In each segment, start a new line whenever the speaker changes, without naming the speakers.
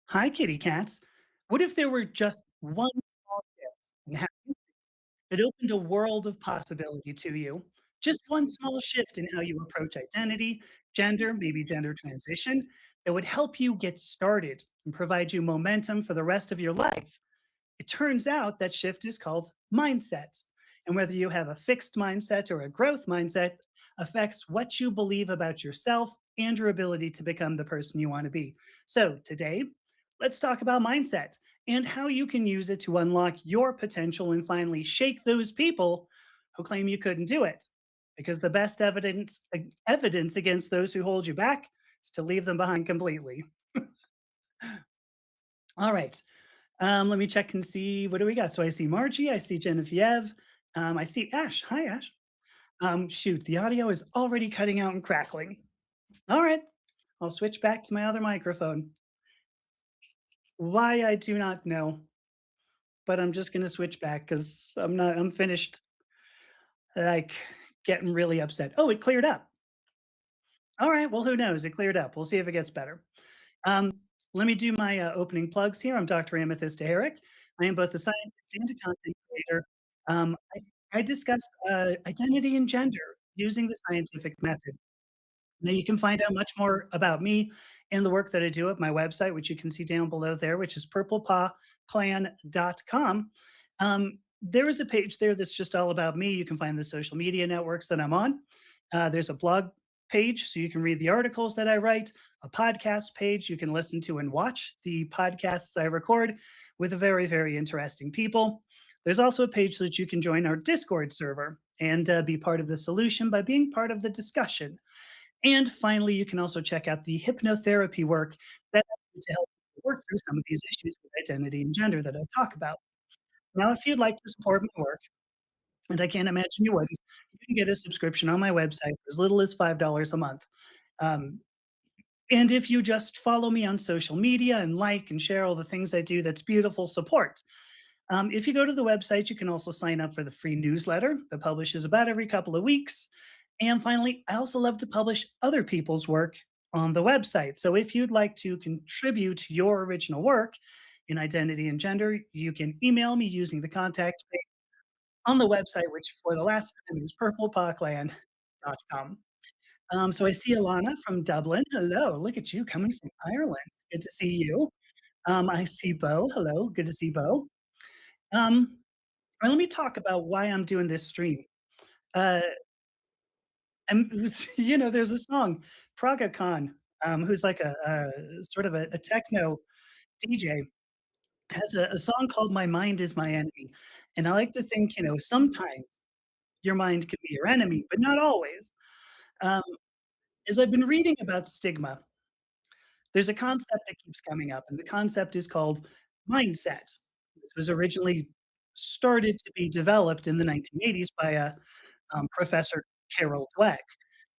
Hi, kitty cats. What if there were just one small shift in how that opened a world of possibility to you? Just one small shift in how you approach identity, gender, maybe gender transition, that would help you get started and provide you momentum for the rest of your life. It turns out that shift is called mindset. And whether you have a fixed mindset or a growth mindset affects what you believe about yourself and your ability to become the person you want to be. So, today, let's talk about mindset and how you can use it to unlock your potential and finally shake those people who claim you couldn't do it. Because the best evidence against those who hold you back is to leave them behind completely. All right. Let me check and see what do we got. So I see Margie, I see Genevieve, I see Ash. Hi, Ash. Shoot, the audio is already cutting out and crackling. All right, I'll switch back to my other microphone. Why I do not know, but I'm just gonna switch back because I'm finished like getting really upset. Oh, it cleared up. All right, well, who knows? It cleared up. We'll see if it gets better. Um, Let me do my opening plugs here. I'm Dr. Amethysta Herrick. I am both a scientist and a content creator. I discuss identity and gender using the scientific method. Now, you can find out much more about me and the work that I do at my website, which you can see down below there, which is purplepawclan.com. There is a page there that's just all about me. You can find the social media networks that I'm on. There's a blog page, so you can read the articles that I write, a podcast page you can listen to and watch the podcasts I record with very, very interesting people. There's also a page that you can join our Discord server and be part of the solution by being part of the discussion. And finally, you can also check out the hypnotherapy work that I do to help people work through some of these issues with identity and gender that I talk about. Now, if you'd like to support my work, and I can't imagine you wouldn't, you can get a subscription on my website for as little as $5 a month. Um, and if you just follow me on social media and like and share all the things I do, that's beautiful support. If you go to the website, you can also sign up for the free newsletter that publishes about every couple of weeks. And finally, I also love to publish other people's work on the website. So if you'd like to contribute your original work in identity and gender, you can email me using the contact page on the website, which for the last time is purplepawclan.com. So I see Alana from Dublin. Hello, look at you coming from Ireland. Good to see you. I see Bo. Hello, good to see Bo. Um, let me talk about why I'm doing this stream. Uh, and there's a song, Praga Khan, who's like a sort of a techno DJ, has a song called "My Mind Is My Enemy," and I like to think, sometimes your mind can be your enemy, but not always. Um, as I've been reading about stigma, there's a concept that keeps coming up, and the concept is called mindset. This was originally started to be developed in the 1980s by a Professor Carol Dweck.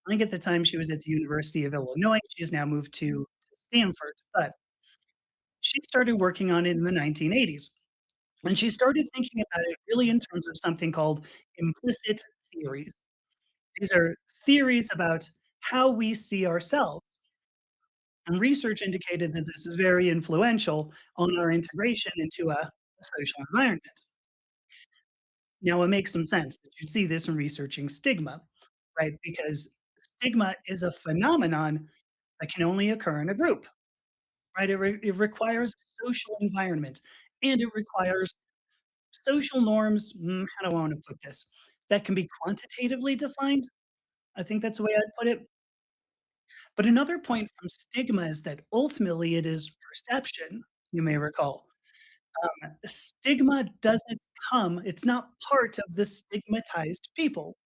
I think at the time she was at the University of Illinois. She's now moved to Stanford, but she started working on it in the 1980s. And she started thinking about it really in terms of something called implicit theories. These are theories about how we see ourselves. And research indicated that this is very influential on our integration into a social environment. Now, it makes some sense that you'd see this in researching stigma, right? Because stigma is a phenomenon that can only occur in a group, right? It requires social environment and it requires social norms. How do I want to put this? That can be quantitatively defined. I think that's the way I'd put it. But another point from stigma is that ultimately it is perception, you may recall. Stigma doesn't it's not part of the stigmatized people.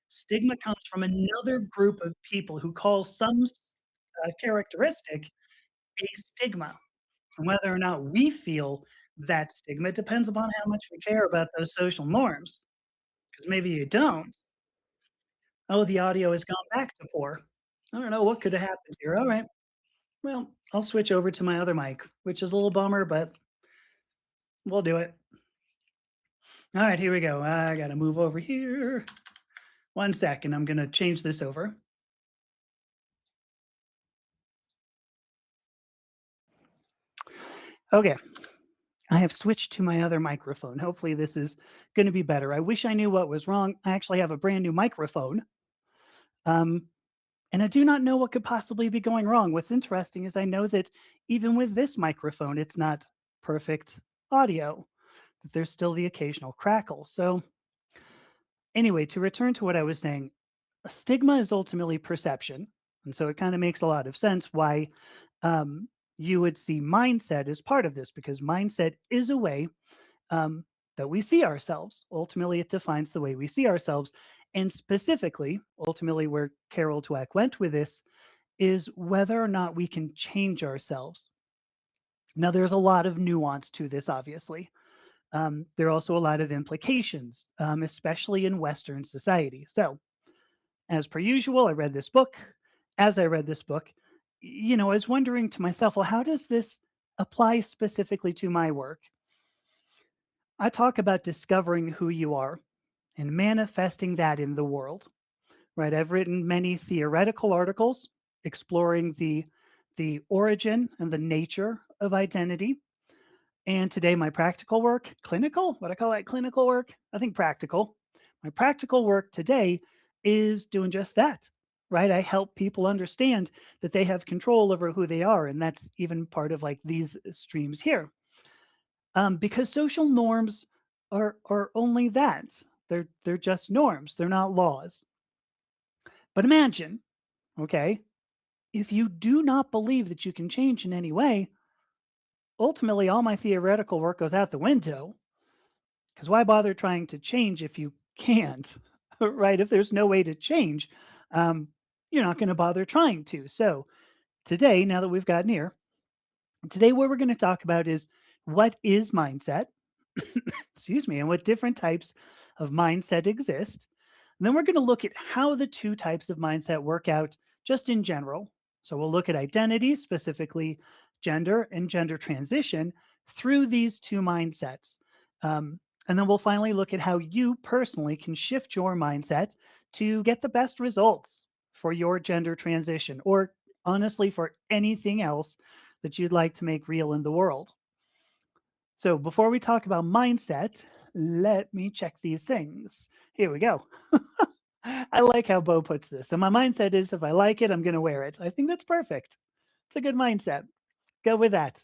Stigma comes from another group of people who call some characteristic a stigma. And whether or not we feel that stigma depends upon how much we care about those social norms. Because maybe you don't. Oh, the audio has gone back to poor. I don't know what could have happened here. All right. Well, I'll switch over to my other mic, which is a little bummer, but we'll do it. All right, here we go. I got to move over here. One second. I'm going to change this over. Okay, I have switched to my other microphone. Hopefully, this is going to be better. I wish I knew what was wrong. I actually have a brand new microphone, um, and I do not know what could possibly be going wrong. What's interesting is I know that even with this microphone, it's not perfect audio, that there's still the occasional crackle. So, anyway, to return to what I was saying, a stigma is ultimately perception. And so it kind of makes a lot of sense why um, you would see mindset as part of this, because mindset is a way um, that we see ourselves. Ultimately, it defines the way we see ourselves. And specifically, ultimately, where Carol Dweck went with this is whether or not we can change ourselves. Now, there's a lot of nuance to this, obviously. There are also a lot of implications, especially in Western society. So, as per usual, I read this book. As I read this book, I was wondering to myself, well, how does this apply specifically to my work? I talk about discovering who you are and manifesting that in the world, right? I've written many theoretical articles exploring the origin and the nature of identity. And today, my practical work, clinical, what I call that clinical work, I think practical. My practical work today is doing just that, right? I help people understand that they have control over who they are. And that's even part of like these streams here. Because social norms are only that. They're just norms. They're not laws. But imagine, okay, if you do not believe that you can change in any way, ultimately all my theoretical work goes out the window. Because why bother trying to change if you can't, right? If there's no way to change, um, you're not going to bother trying to. So today, now that we've gotten here, today what we're going to talk about is what is mindset, excuse me, and what different types of mindset exist. And then we're going to look at how the two types of mindset work out just in general. So we'll look at identity, specifically gender and gender transition, through these two mindsets. Um, and then we'll finally look at how you personally can shift your mindset to get the best results for your gender transition, or honestly, for anything else that you'd like to make real in the world. So before we talk about mindset, let me check these things. Here we go. I like how Bo puts this. So my mindset is if I like it, I'm going to wear it. I think that's perfect. It's a good mindset. Go with that.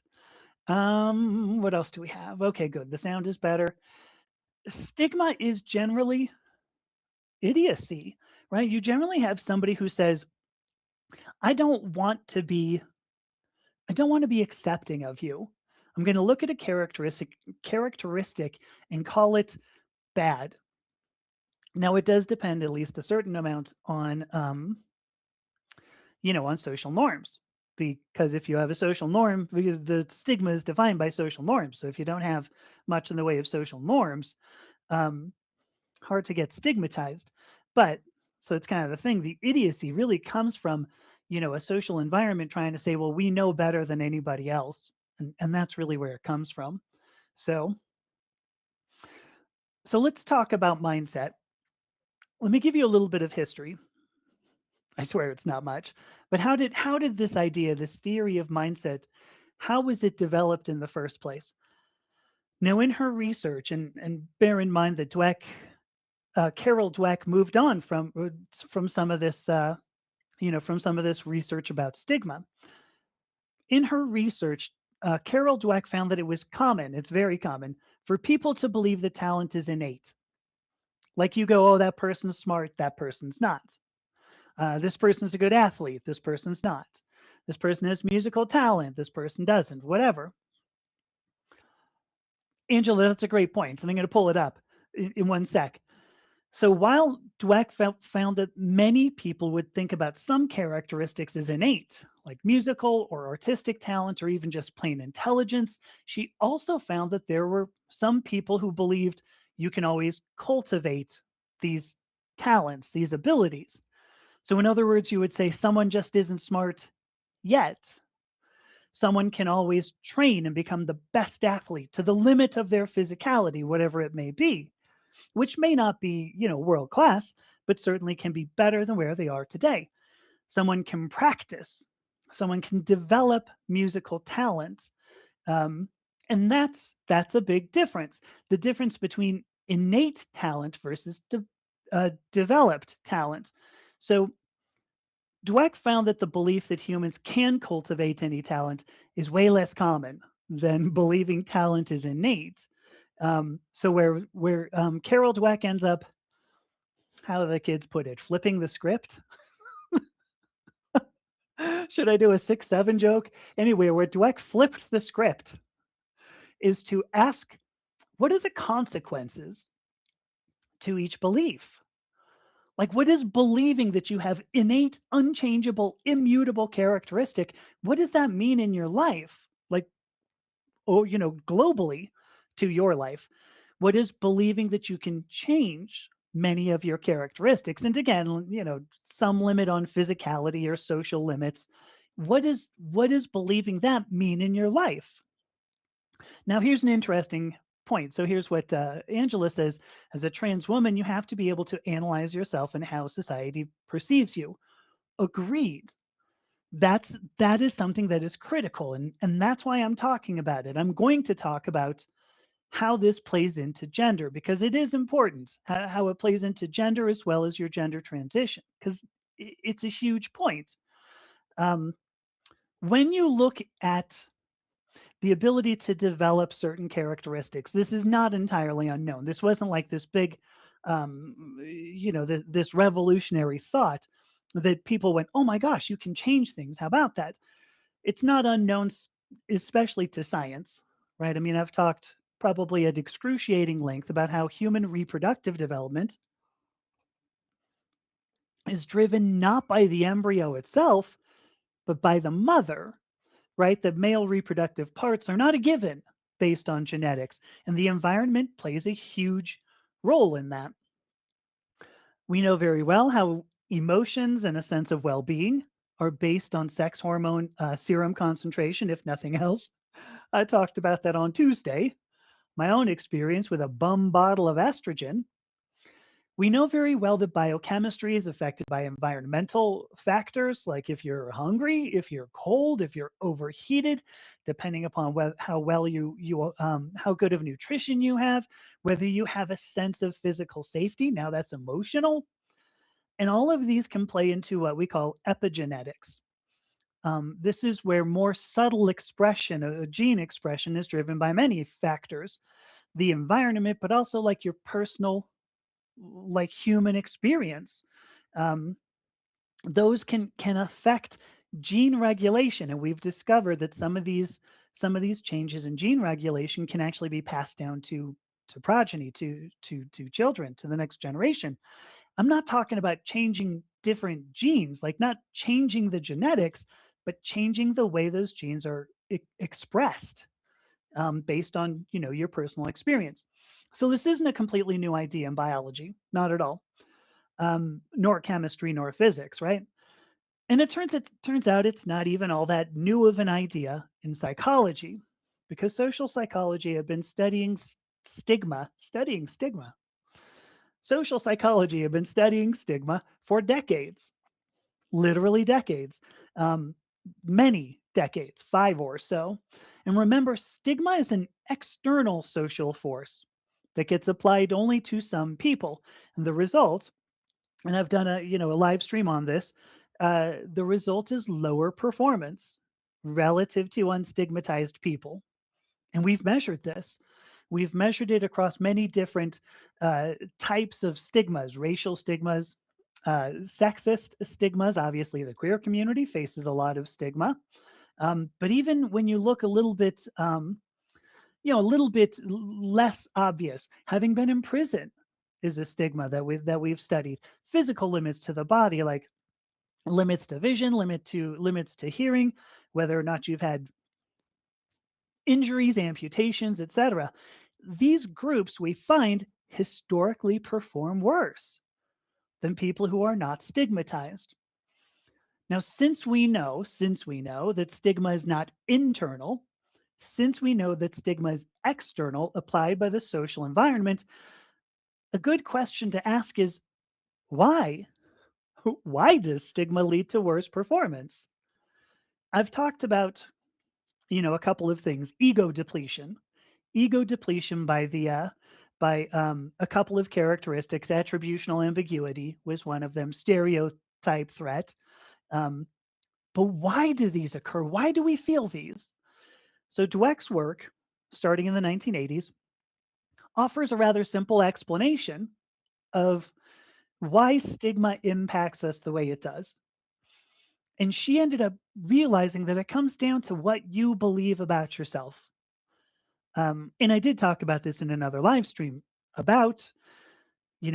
What else do we have? Okay, good. The sound is better. Stigma is generally idiocy, right? You generally have somebody who says, I don't want to be I don't want to be accepting of you. I'm going to look at a characteristic and call it bad. Now it does depend at least a certain amount on on social norms. Because if you have a social norm, because the stigma is defined by social norms. So if you don't have much in the way of social norms, um, hard to get stigmatized. But so it's kind of the thing. The idiocy really comes from, a social environment trying to say, well, we know better than anybody else. And that's really where it comes from. So so let's talk about mindset. Let me give you a little bit of history. I swear it's not much. But how did this idea, this theory of mindset, how was it developed in the first place? Now, in her research, and bear in mind that Carol Dweck moved on from some of this, from some of this research about stigma. In her research, Carol Dweck found that it was common. It's very common for people to believe that talent is innate. Like you go, oh, that person's smart, that person's not. This person's a good athlete. This person's not. This person has musical talent. This person doesn't. Whatever. Angela, that's a great point. And I'm going to pull it up in one sec. So while Dweck found that many people would think about some characteristics as innate, like musical or artistic talent, or even just plain intelligence, she also found that there were some people who believed you can always cultivate these talents, these abilities. So, in other words, you would say someone just isn't smart yet. Someone can always train and become the best athlete to the limit of their physicality, whatever it may be, which may not be, world class, but certainly can be better than where they are today. Someone can practice, someone can develop musical talent.
And that's a big difference. The difference between innate talent versus developed talent. So Dweck found that the belief that humans can cultivate any talent is way less common than believing talent is innate. So where Carol Dweck ends up, how do the kids put it, flipping the script? Should I do a 6-7 joke? Anyway, where Dweck flipped the script is to ask, what are the consequences to each belief? Like, what is believing that you have innate, unchangeable, immutable characteristic? What does that mean in your life? Like, or, globally to your life? What is believing that you can change many of your characteristics? And again, some limit on physicality or social limits. What is believing that mean in your life? Now, here's an interesting point. So here's what Angela says: as a trans woman, you have to be able to analyze yourself and how society perceives you. Agreed. That is something that is critical, and that's why I'm talking about it. I'm going to talk about how this plays into gender because it is important how it plays into gender as well as your gender transition because it's a huge point. Um, when you look at the ability to develop certain characteristics. This is not entirely unknown. This wasn't like this big, this revolutionary thought that people went, oh my gosh, you can change things. How about that? It's not unknown, especially to science, right? I mean, I've talked probably at excruciating length about how human reproductive development is driven not by the embryo itself, but by the mother, right? The male reproductive parts are not a given based on genetics, and the environment plays a huge role in that. We know very well how emotions and a sense of well being are based on sex hormone serum concentration, if nothing else. I talked about that on Tuesday. My own experience with a bum bottle of estrogen. We know very well that biochemistry is affected by environmental factors, like if you're hungry, if you're cold, if you're overheated, depending upon how well how good of nutrition you have, whether you have a sense of physical safety. Now that's emotional, and all of these can play into what we call epigenetics. This is where more subtle expression, gene expression, is driven by many factors, the environment, but also like your personal like human experience. Um, those can affect gene regulation, and we've discovered that some of these changes in gene regulation can actually be passed down to progeny, to children, to the next generation. I'm not talking about changing different genes, like not changing the genetics, but changing the way those genes are expressed based on your personal experience. So this isn't a completely new idea in biology, not at all, nor chemistry nor physics, right? And it turns out it's not even all that new of an idea in psychology, because social psychology have been studying stigma. Social psychology have been studying stigma for decades, literally decades, um, many decades, 5 or so. And remember, stigma is an external social force that gets applied only to some people. And the result, and I've done a live stream on this, the result is lower performance relative to unstigmatized people. And we've measured this. We've measured it across many different types of stigmas, racial stigmas, sexist stigmas. Obviously, the queer community faces a lot of stigma. But even when you look a little bit less obvious, having been in prison is a stigma that we've studied. Physical limits to the body, like limits to vision, limits to hearing, whether or not you've had injuries, amputations, etc. These groups we find historically perform worse than people who are not stigmatized. Now, since we know that stigma is not internal, since we know that stigma is external, applied by the social environment, a good question to ask is why? Why does stigma lead to worse performance? I've talked about a couple of things. Ego depletion by a couple of characteristics. Attributional ambiguity was one of them. Stereotype threat. Um, but why do these occur? Why do we feel these? So Dweck's work, starting in the 1980s, offers a rather simple explanation of why stigma impacts us the way it does. And she ended up realizing that it comes down to what you believe about yourself. And I did talk about this in another live stream about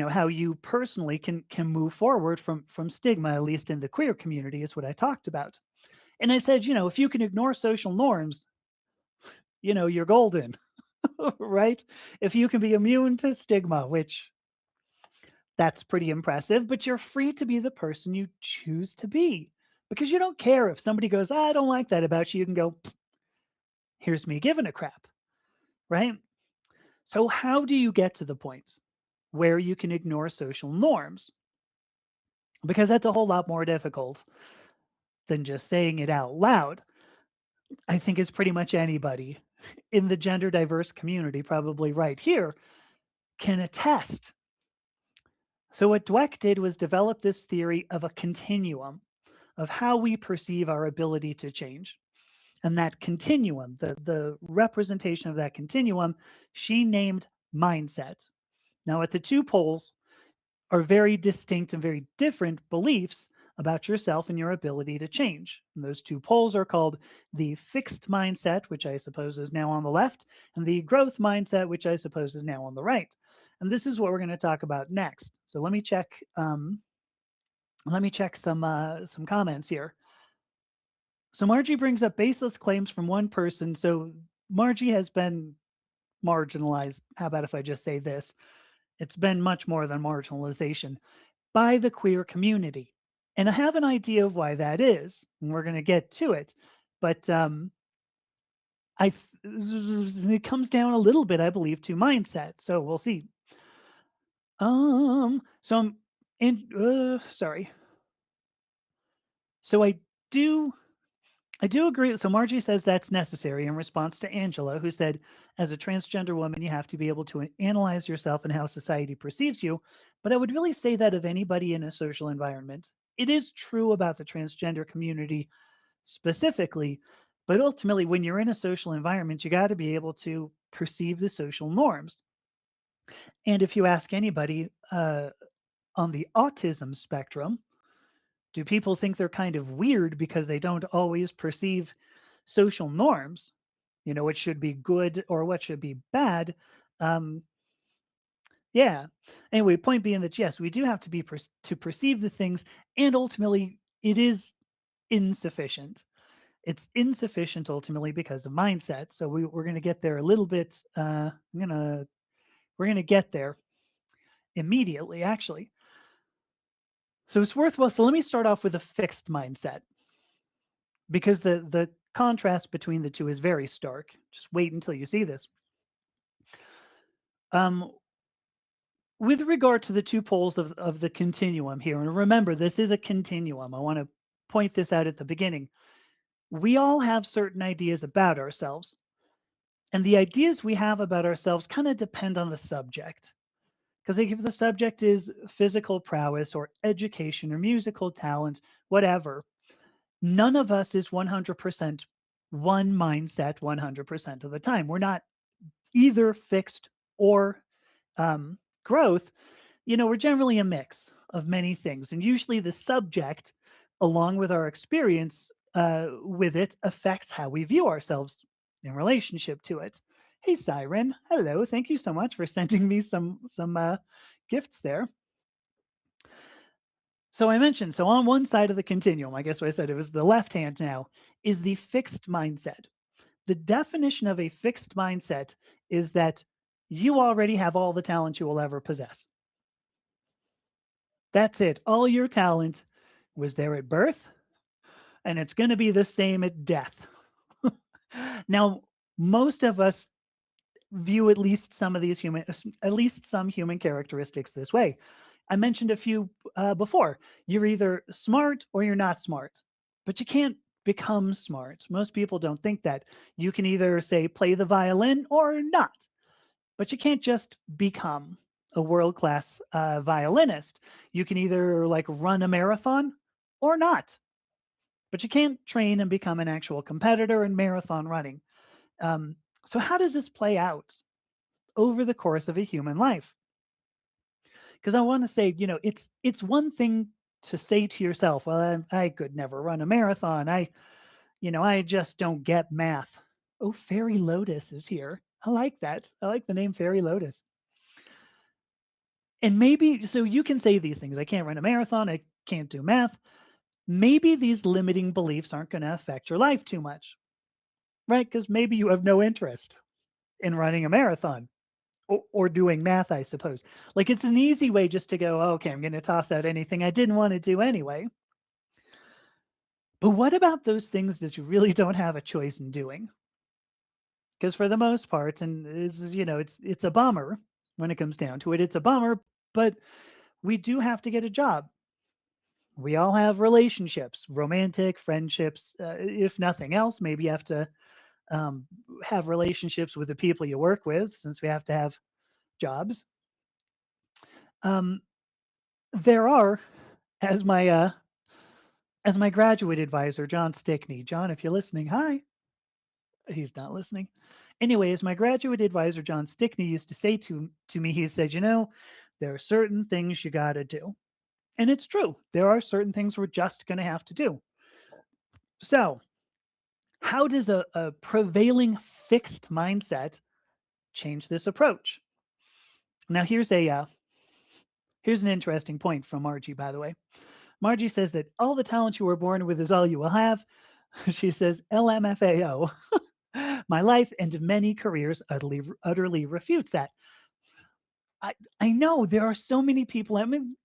how you personally can move forward from stigma, at least in the queer community, is what I talked about. And I said, if you can ignore social norms, you're golden, right? If you can be immune to stigma, which that's pretty impressive, but you're free to be the person you choose to be because you don't care if somebody goes, I don't like that about you. You can go, here's me giving a crap, right? So, how do you get to the point where you can ignore social norms? Because that's a whole lot more difficult than just saying it out loud. I think it's pretty much anybody in the gender diverse community, probably right here, can attest. So, what Dweck did was develop this theory of a continuum of how we perceive our ability to change. And that continuum, the representation of that continuum, she named mindset. Now, at the two poles are very distinct and very different beliefs about yourself and your ability to change. And those two poles are called the fixed mindset, which I suppose is now on the left, and the growth mindset, which I suppose is now on the right. And this is what we're going to talk about next. So let me check. Let me check some comments here. So Margie brings up baseless claims from one person. So Margie has been marginalized. How about if I just say this? It's been much more than marginalization by the queer community. And I have an idea of why that is, and we're going to get to it. But it comes down a little bit, I believe, to mindset. So we'll see. So I'm in. Sorry. So do I do agree. So Margie says that's necessary in response to Angela, who said, as a transgender woman, you have to be able to analyze yourself and how society perceives you. But I would really say that of anybody in a social environment. It is true about the transgender community specifically, but ultimately, when you're in a social environment, you got to be able to perceive the social norms. And if you ask anybody on the autism spectrum, do people think they're kind of weird because they don't always perceive social norms, what should be good or what should be bad? Um, yeah. Anyway, point being that yes, we do have to be to perceive the things, and ultimately, it is insufficient. It's insufficient ultimately because of mindset. So we're going to get there a little bit. We're gonna get there immediately, actually. So it's worthwhile. So let me start off with a fixed mindset because the contrast between the two is very stark. Just wait until you see this. Um, with regard to the two poles of the continuum here, and remember, this is a continuum. I want to point this out at the beginning. We all have certain ideas about ourselves, and the ideas we have about ourselves kind of depend on the subject. Because if the subject is physical prowess or education or musical talent, whatever, none of us is 100% one mindset 100% of the time. We're not either fixed or growth. We're generally a mix of many things. And usually the subject, along with our experience with it, affects how we view ourselves in relationship to it. Hey, Siren. Hello. Thank you so much for sending me some gifts there. So I mentioned, so on one side of the continuum, I guess what I said, it was the left hand now, is the fixed mindset. The definition of a fixed mindset is that you already have all the talent you will ever possess. That's it. All your talent was there at birth, and it's going to be the same at death. Now, most of us view at least some human characteristics this way. I mentioned a few before. You're either smart or you're not smart, but you can't become smart. Most people don't think that. You can either say play the violin or not, but you can't just become a world class violinist. You can either like run a marathon or not, but you can't train and become an actual competitor in marathon running. Um, so, how does this play out over the course of a human life? Because I want to say, it's one thing to say to yourself, "Well, I could never run a marathon. I just don't get math." Oh, Fairy Lotus is here. I like that. I like the name Fairy Lotus. And maybe so you can say these things. I can't run a marathon. I can't do math. Maybe these limiting beliefs aren't going to affect your life too much, right? Because maybe you have no interest in running a marathon or doing math, I suppose. Like it's an easy way just to go, okay, I'm going to toss out anything I didn't want to do anyway. But what about those things that you really don't have a choice in doing? Because for the most part, and it's a bummer when it comes down to it. It's a bummer, but we do have to get a job. We all have relationships, romantic friendships. If nothing else, maybe you have to um, have relationships with the people you work with, since we have to have jobs. Um, there are, as my graduate advisor, John Stickney. John, if you're listening, hi. He's not listening. Anyway, as my graduate advisor, John Stickney, used to say to me, he said, there are certain things you got to do. And it's true. There are certain things we're just going to have to do. So, how does a prevailing fixed mindset change this approach? Now, here's an interesting point from Margie, by the way. Margie says that all the talent you were born with is all you will have. She says, LMFAO. My life and many careers utterly refutes that. I know there are so many people. I mean,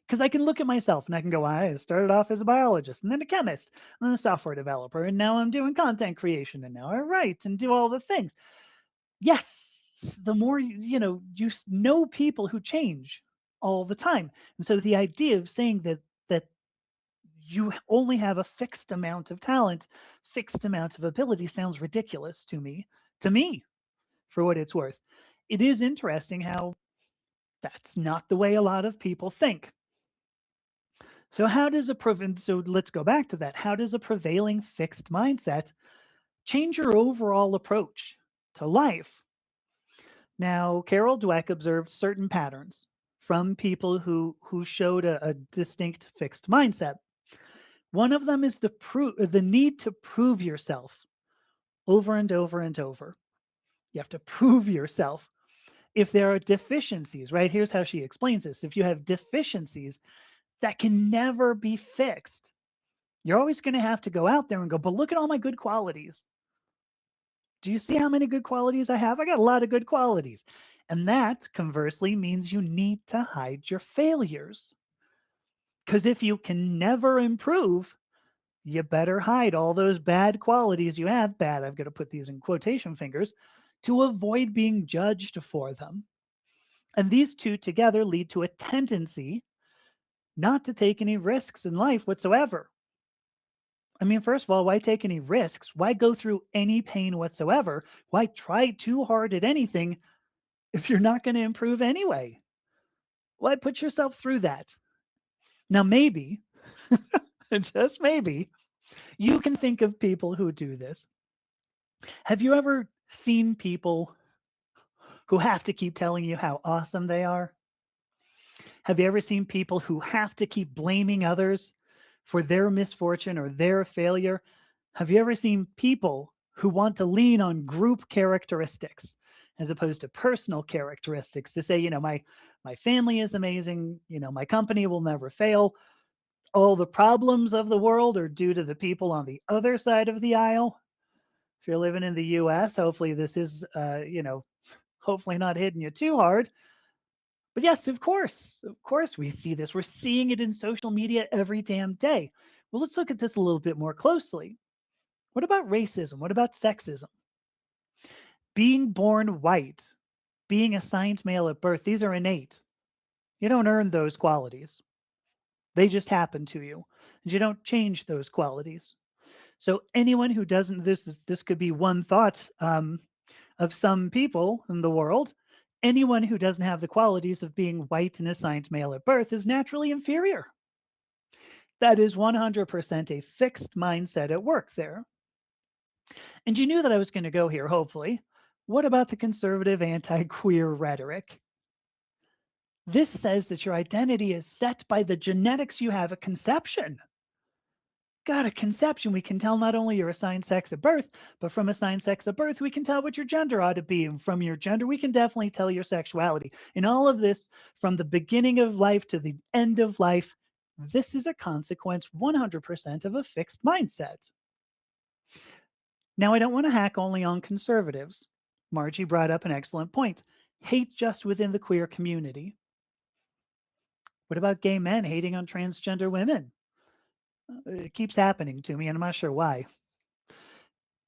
because I can look at myself and I can go, I started off as a biologist and then a chemist and then a software developer, and now I'm doing content creation and now I write and do all the things. Yes, the more you know people who change all the time, and so the idea of saying that you only have a fixed amount of talent, fixed amount of ability sounds ridiculous to me. To me, for what it's worth, it is interesting how that's not the way a lot of people think. So how does a so let's go back to that. How does a prevailing fixed mindset change your overall approach to life? Now, Carol Dweck observed certain patterns from people who showed a distinct fixed mindset. One of them is the need to prove yourself over and over and over. You have to prove yourself. If there are deficiencies, right? Here's how she explains this. If you have deficiencies that can never be fixed, you're always going to have to go out there and go, but look at all my good qualities. Do you see how many good qualities I have? I got a lot of good qualities. And that conversely means you need to hide your failures. Because if you can never improve, you better hide all those bad qualities you have. Bad, I've got to put these in quotation fingers, to avoid being judged for them. And these two together lead to a tendency not to take any risks in life whatsoever. I mean, first of all, why take any risks? Why go through any pain whatsoever? Why try too hard at anything if you're not going to improve anyway? Why put yourself through that? Now, maybe, just maybe, you can think of people who do this. Have you ever seen people who have to keep telling you how awesome they are? Have you ever seen people who have to keep blaming others for their misfortune or their failure? Have you ever seen people who want to lean on group characteristics as opposed to personal characteristics to say, my family is amazing, my company will never fail. All the problems of the world are due to the people on the other side of the aisle. If you're living in the US, hopefully this is hopefully not hitting you too hard. But yes, of course, we see this. We're seeing it in social media every damn day. Well, let's look at this a little bit more closely. What about racism? What about sexism? Being born white, being assigned male at birth, these are innate. You don't earn those qualities, they just happen to you. And you don't change those qualities. So anyone who doesn't, this could be one thought of some people in the world. Anyone who doesn't have the qualities of being white and assigned male at birth is naturally inferior. That is 100% a fixed mindset at work there. And you knew that I was going to go here, hopefully. What about the conservative anti queer rhetoric? This says that your identity is set by the genetics you have at conception. God, at conception, we can tell not only your assigned sex at birth, but from assigned sex at birth, we can tell what your gender ought to be. And from your gender, we can definitely tell your sexuality. And all of this, from the beginning of life to the end of life, this is a consequence 100% of a fixed mindset. Now, I don't want to hack only on conservatives. Margie brought up an excellent point. Hate just within the queer community. What about gay men hating on transgender women? It keeps happening to me, and I'm not sure why.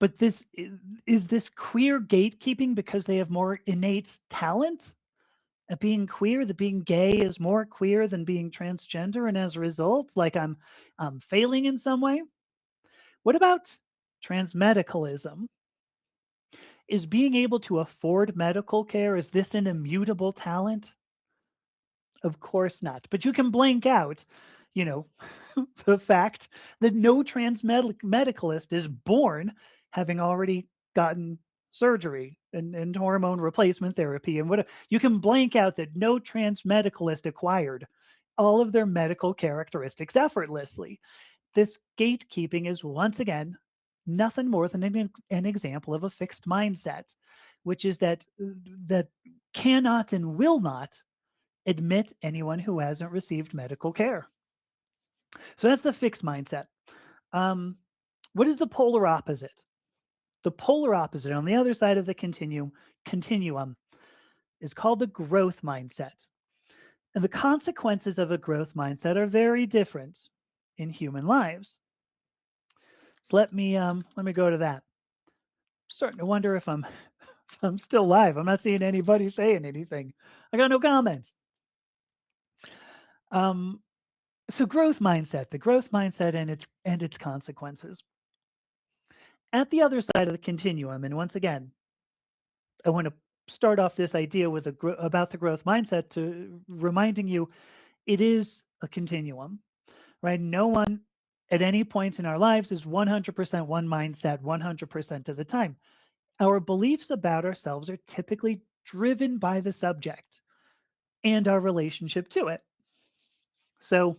But is this queer gatekeeping because they have more innate talent at being queer? That being gay is more queer than being transgender, and as a result, like I'm failing in some way. What about transmedicalism? Is being able to afford medical care, is this an immutable talent? Of course not. But you can blank out, you know, the fact that no medicalist is born having already gotten surgery and hormone replacement therapy and what you can blank out that no trans medicalist acquired all of their medical characteristics effortlessly. This gatekeeping is once again nothing more than an example of a fixed mindset, which is that cannot and will not admit anyone who hasn't received medical care. So that's the fixed mindset. Um, what is the polar opposite? The polar opposite on the other side of the continuum is called the growth mindset. And the consequences of a growth mindset are very different in human lives. So let me go to that. I'm starting to wonder if I'm still live. I'm not seeing anybody saying anything. I got no comments. Um, so growth mindset, the growth mindset and its consequences. At the other side of the continuum, and once again, I want to start off this idea with about the growth mindset to reminding you it is a continuum, right? No one at any point in our lives is 100% one mindset 100% of the time. Our beliefs about ourselves are typically driven by the subject and our relationship to it. So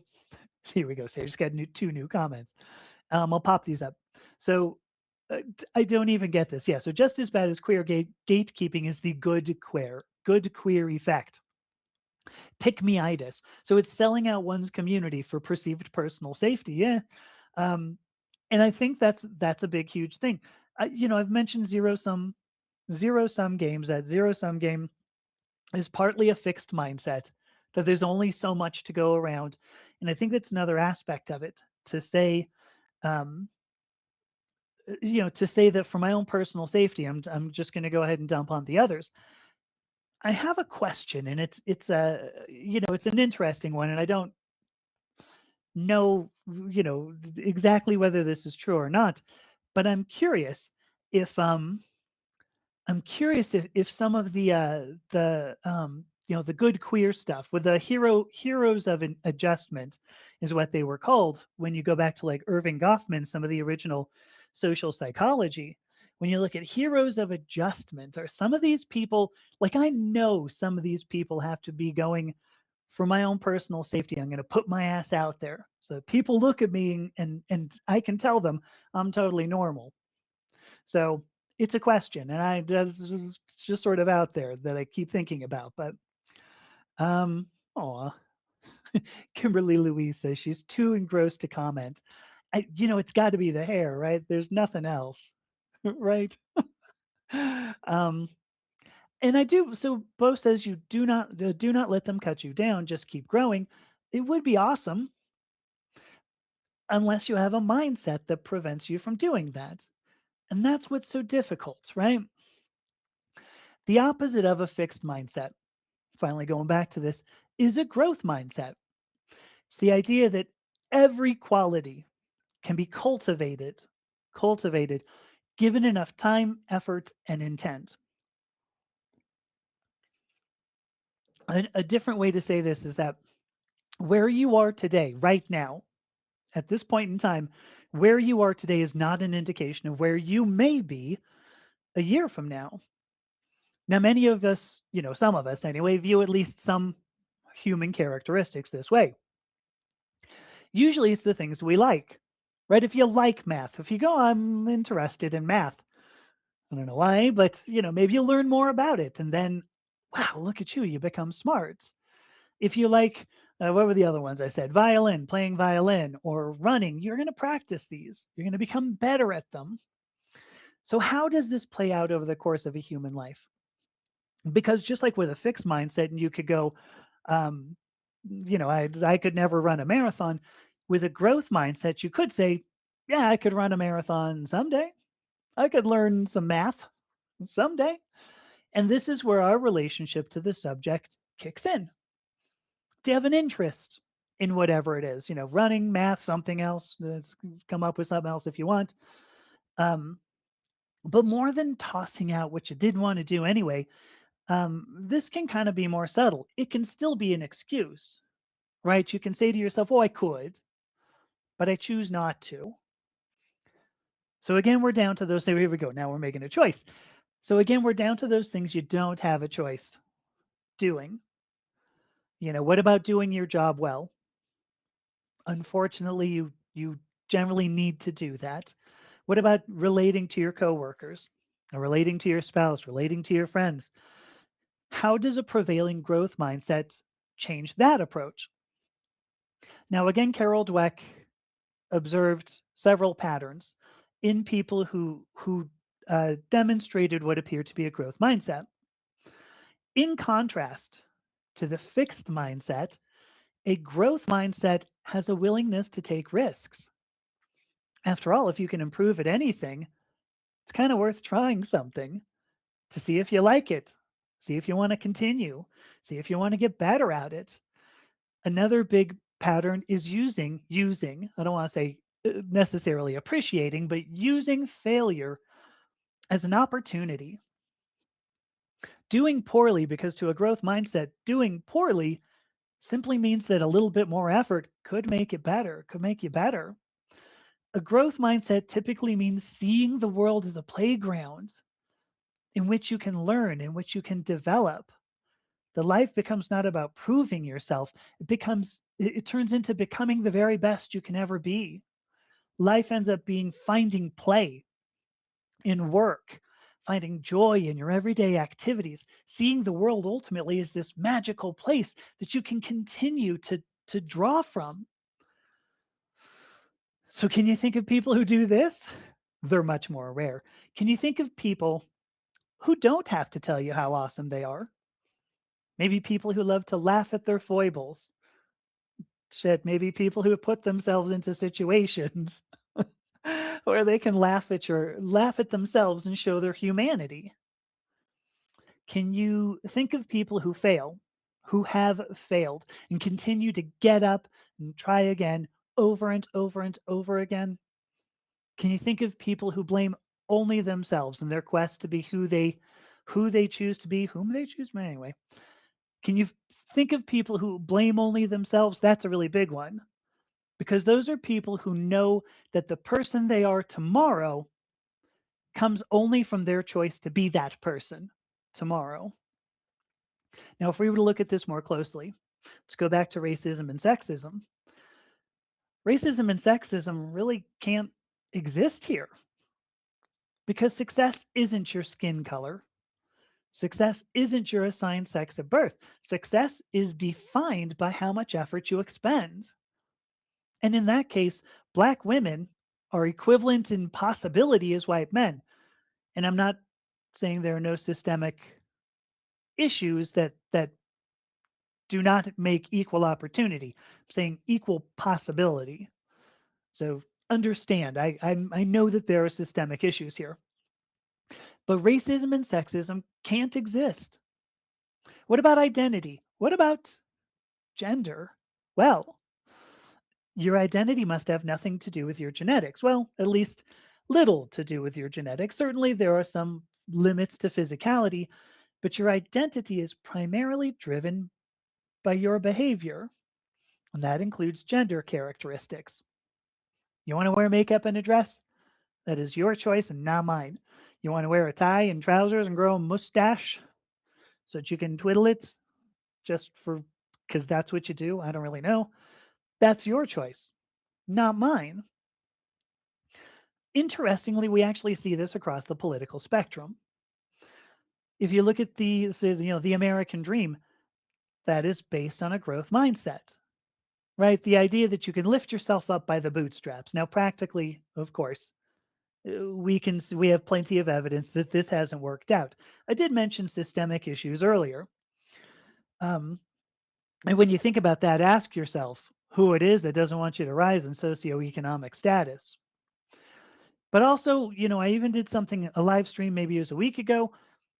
here we go. So I just got two new comments. I'll pop these up. So I don't even get this. Yeah. So just as bad as queer gatekeeping is the good queer effect. Pick meitis. So it's selling out one's community for perceived personal safety. Yeah. Um, and I think that's a big, huge thing. I've mentioned zero sum games. That zero sum game is partly a fixed mindset that there's only so much to go around, and I think that's another aspect of it to say um, to say that for my own personal safety, I'm just going to go ahead and dump on the others. I have a question, and it's an interesting one, and I don't know exactly whether this is true or not, but I'm curious if some of the good queer stuff with the heroes of an adjustment is what they were called when you go back to like Irving Goffman, some of the original social psychology. When you look at heroes of adjustment, are some of these people like I know some of these people have to be going for my own personal safety. I'm going to put my ass out there so people look at me and I can tell them I'm totally normal. So it's a question, and it's just sort of out there that I keep thinking about. But um, oh, Kimberly Louise says she's too engrossed to comment. It's got to be the hair, right? There's nothing else, right? um, and I do. So Bo says you do not let them cut you down. Just keep growing. It would be awesome unless you have a mindset that prevents you from doing that. And that's what's so difficult, right? The opposite of a fixed mindset, finally going back to this, is a growth mindset. It's the idea that every quality can be cultivated, cultivated, given enough time, effort, and intent. A different way to say this is that where you are today, right now, at this point in time, where you are today is not an indication of where you may be a year from now. Now, many of us, some of us anyway, view at least some human characteristics this way. Usually it's the things we like, right? If you like math, if you go, I'm interested in math. I don't know why, but maybe you learn more about it and then, wow, look at you, you become smart. If you like, what were the other ones I said? Violin, playing violin or running, you're going to practice these. You're going to become better at them. So, how does this play out over the course of a human life? Because just like with a fixed mindset, and you could go, um, I could never run a marathon. With a growth mindset, you could say, yeah, I could run a marathon someday. I could learn some math someday. And this is where our relationship to the subject kicks in. Do you have an interest in whatever it is? Running, math, something else. Let's come up with something else if you want. Um, but more than tossing out what you didn't want to do anyway, this can kind of be more subtle. It can still be an excuse, right? You can say to yourself, oh, I could, but I choose not to. So again, we're down to those. So here we go. Now we're making a choice. So again, we're down to those things you don't have a choice doing. What about doing your job well? Unfortunately, you generally need to do that. What about relating to your coworkers, or relating to your spouse, relating to your friends? How does a prevailing growth mindset change that approach? Now, again, Carol Dweck observed several patterns in people who demonstrated what appeared to be a growth mindset. In contrast to the fixed mindset, a growth mindset has a willingness to take risks. After all, if you can improve at anything, it's kind of worth trying something to see if you like it, see if you want to continue, see if you want to get better at it. Another big pattern is using, I don't want to say necessarily appreciating, but using failure as an opportunity. Doing poorly, because to a growth mindset, doing poorly simply means that a little bit more effort could make it better, could make you better. A growth mindset typically means seeing the world as a playground in which you can learn, in which you can develop. The life becomes not about proving yourself, it turns into becoming the very best you can ever be. Life ends up being finding play in work, finding joy in your everyday activities, seeing the world ultimately as this magical place that you can continue to draw from. So, can you think of people who do this? They're much more rare. Can you think of people who don't have to tell you how awesome they are? Maybe people who love to laugh at their foibles. Shit, maybe people who put themselves into situations where they can laugh at themselves and show their humanity. Can you think of people who fail, who have failed, and continue to get up and try again over and over and over again? Can you think of people who blame only themselves in their quest to be who they choose to be, whom they choose? Anyway, can you think of people who blame only themselves? That's a really big one, because those are people who know that the person they are tomorrow comes only from their choice to be that person tomorrow. Now, if we were to look at this more closely, let's go back to racism and sexism. Racism and sexism really can't exist here, because success isn't your skin color. Success isn't your assigned sex at birth. Success is defined by how much effort you expend. And in that case, Black women are equivalent in possibility as white men. And I'm not saying there are no systemic issues that do not make equal opportunity. I'm saying equal possibility. So understand, I know that there are systemic issues here, but racism and sexism can't exist. What about identity? What about gender? Well, your identity must have nothing to do with your genetics. Well, at least little to do with your genetics. Certainly, there are some limits to physicality, but your identity is primarily driven by your behavior, and that includes gender characteristics. You want to wear makeup and a dress? That is your choice and not mine. You want to wear a tie and trousers and grow a mustache so that you can twiddle it just for because that's what you do? I don't really know. That's your choice, not mine. Interestingly, we actually see this across the political spectrum. If you look at the American dream, that is based on a growth mindset, right? The idea that you can lift yourself up by the bootstraps. Now, practically, of course, we have plenty of evidence that this hasn't worked out. I did mention systemic issues earlier, um, and when you think about that, ask yourself who it is that doesn't want you to rise in socioeconomic status. But also, I even did something a live stream maybe it was a week ago.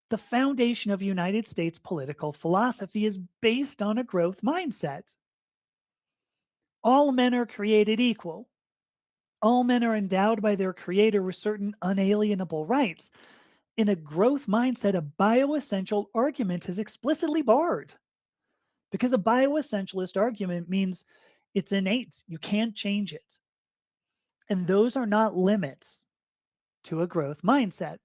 The foundation of United States political philosophy is based on a growth mindset. All men are created equal. All men are endowed by their creator with certain unalienable rights. In a growth mindset, a bioessential argument is explicitly barred because a bioessentialist argument means it's innate. You can't change it. And those are not limits to a growth mindset.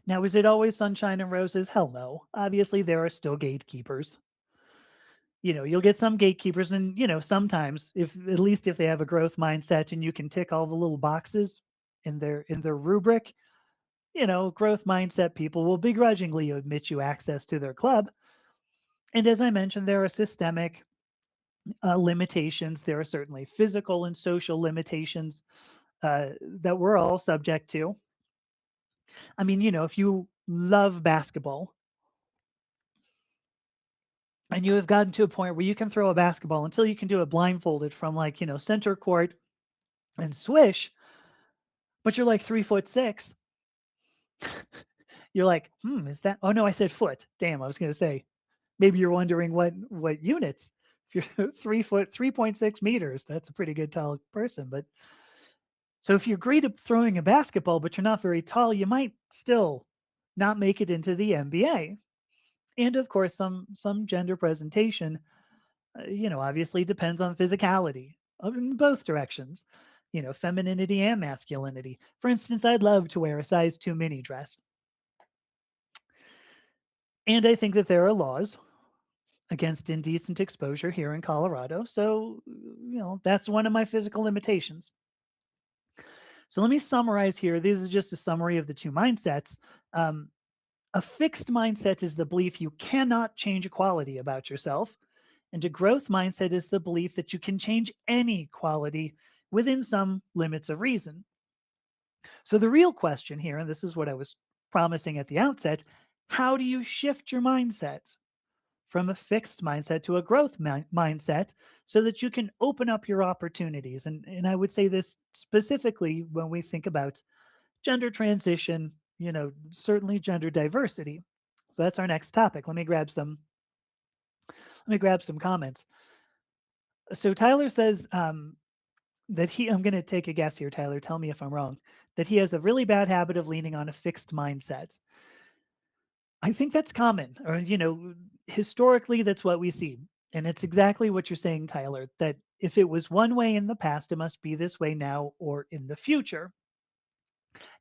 Now, is it always sunshine and roses? Hell no. Obviously, there are still gatekeepers. You'll get some gatekeepers, and sometimes, if at least if they have a growth mindset and you can tick all the little boxes in their rubric, growth mindset people will begrudgingly admit you access to their club. And as I mentioned, there are systemic limitations. There are certainly physical and social limitations that we're all subject to. I mean, if you love basketball and you have gotten to a point where you can throw a basketball until you can do it blindfolded from like, center court and swish, but you're like 3'6". You're like, is that? Oh no, I said foot. Damn, I was gonna say. Maybe you're wondering what units. If you're 3 foot, 3.6 meters, that's a pretty good tall person. But so if you're great at throwing a basketball, but you're not very tall, you might still not make it into the NBA. And of course, some gender presentation, obviously depends on physicality in both directions. Femininity and masculinity. For instance, I'd love to wear a size 2 mini dress. And I think that there are laws against indecent exposure here in Colorado. So, that's one of my physical limitations. So let me summarize here. This is just a summary of the two mindsets. Um, a fixed mindset is the belief you cannot change a quality about yourself. And a growth mindset is the belief that you can change any quality within some limits of reason. So the real question here, and this is what I was promising at the outset, how do you shift your mindset from a fixed mindset to a growth mindset so that you can open up your opportunities? And I would say this specifically when we think about gender transition, certainly gender diversity. So that's our next topic. Let me grab some comments. So Tyler says that I'm going to take a guess here, Tyler. Tell me if I'm wrong. That he has a really bad habit of leaning on a fixed mindset. I think that's common, or historically, that's what we see, and it's exactly what you're saying, Tyler. That if it was one way in the past, it must be this way now or in the future.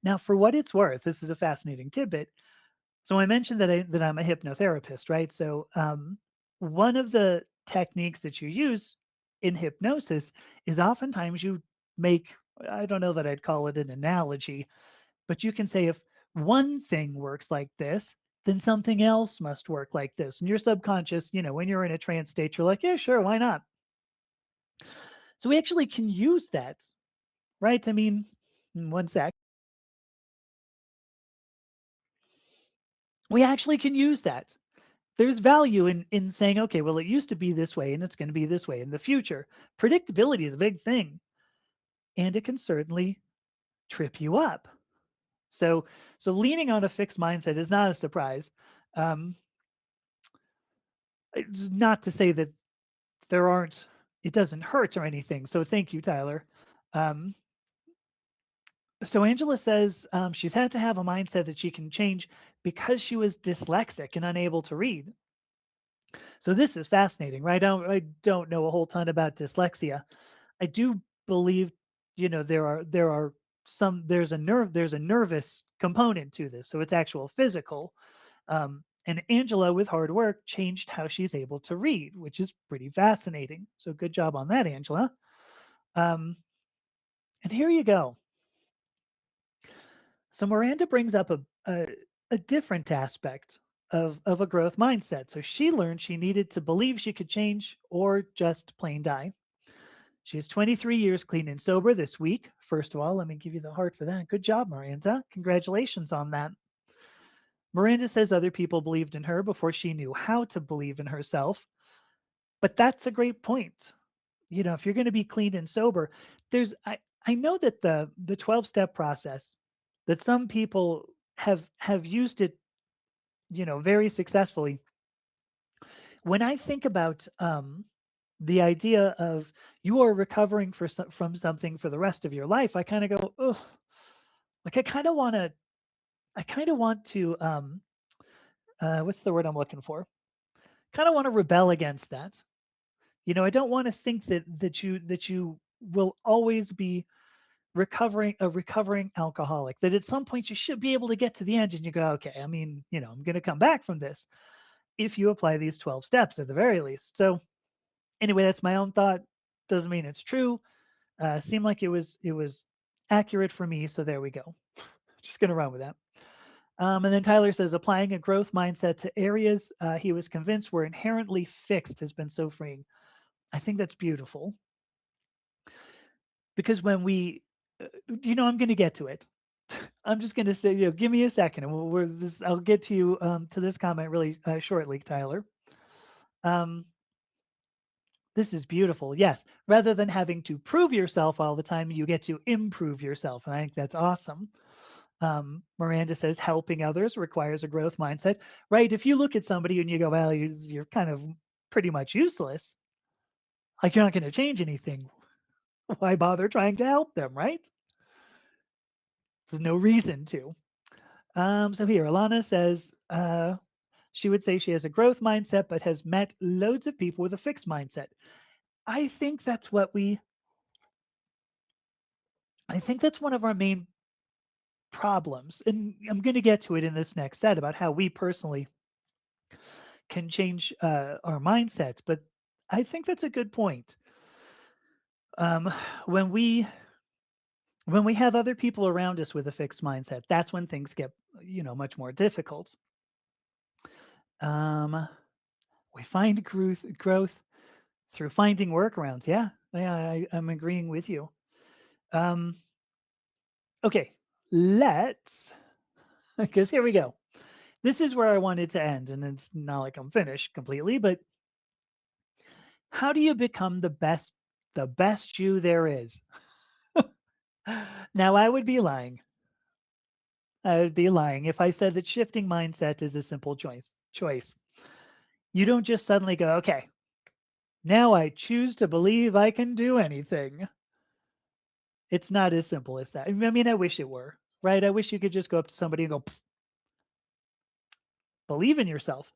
Now, for what it's worth, this is a fascinating tidbit. So I mentioned that I'm a hypnotherapist, right? So one of the techniques that you use in hypnosis is oftentimes you make, I don't know that I'd call it an analogy, but you can say if one thing works like this, then something else must work like this. And your subconscious, when you're in a trance state, you're like, yeah, sure, why not? So we actually can use that, right? I mean, one sec. We actually can use that. There's value in saying, okay, well, it used to be this way and it's going to be this way in the future. Predictability is a big thing, and it can certainly trip you up. So leaning on a fixed mindset is not a surprise. Um, it's not to say that there aren't, it doesn't hurt or anything. So thank you, Tyler. Um, So Angela says she's had to have a mindset that she can change because she was dyslexic and unable to read. So this is fascinating, right? I don't know a whole ton about dyslexia. I do believe, there are there's a nervous component to this, so it's actual physical. And Angela, with hard work, changed how she's able to read, which is pretty fascinating. So good job on that, Angela. Um, and here you go. So Miranda brings up a different aspect of a growth mindset. So she learned she needed to believe she could change or just plain die. She is 23 years clean and sober this week. First of all, let me give you the heart for that. Good job, Miranda. Congratulations on that. Miranda says other people believed in her before she knew how to believe in herself. But that's a great point. If you're going to be clean and sober, I know that the 12-step process, that some people have used it, very successfully. When I think about the idea of you are recovering from something for the rest of your life, I kind of go, oh, like I kind of want to, what's the word I'm looking for? Kind of want to rebel against that. I don't want to think that you will always be recovering alcoholic. That at some point you should be able to get to the end and you go, okay, I mean, I'm going to come back from this if you apply these 12 steps at the very least. So anyway, that's my own thought. Doesn't mean it's true. Seemed like it was accurate for me, so there we go. Just gonna run with that. And then Tyler says applying a growth mindset to areas he was convinced were inherently fixed has been so freeing. I think that's beautiful because when I'm going to get to it. I'm just going to say, give me a second, and I'll get to you to this comment really shortly, Tyler. Um, this is beautiful. Yes, rather than having to prove yourself all the time, you get to improve yourself, and I think that's awesome. Miranda says helping others requires a growth mindset, right? If you look at somebody and you go, well, you're kind of pretty much useless, like you're not going to change anything. Why bother trying to help them, right? There's no reason to. So here, Alana says she would say she has a growth mindset, but has met loads of people with a fixed mindset. I think that's what we. I think that's one of our main problems, and I'm going to get to it in this next set about how we personally can change our mindsets. But I think that's a good point. Um, when we when we have other people around us with a fixed mindset, that's when things get much more difficult. Um, we find growth through finding workarounds. Yeah, I'm agreeing with you. Um, okay, let's because here we go. This is where I wanted to end, and it's not like I'm finished completely, but how do you become the best you there is? Now, I would be lying. I would be lying if I said that shifting mindset is a simple choice. You don't just suddenly go, okay, now I choose to believe I can do anything. It's not as simple as that. I mean, I wish it were, right? I wish you could just go up to somebody and go, believe in yourself.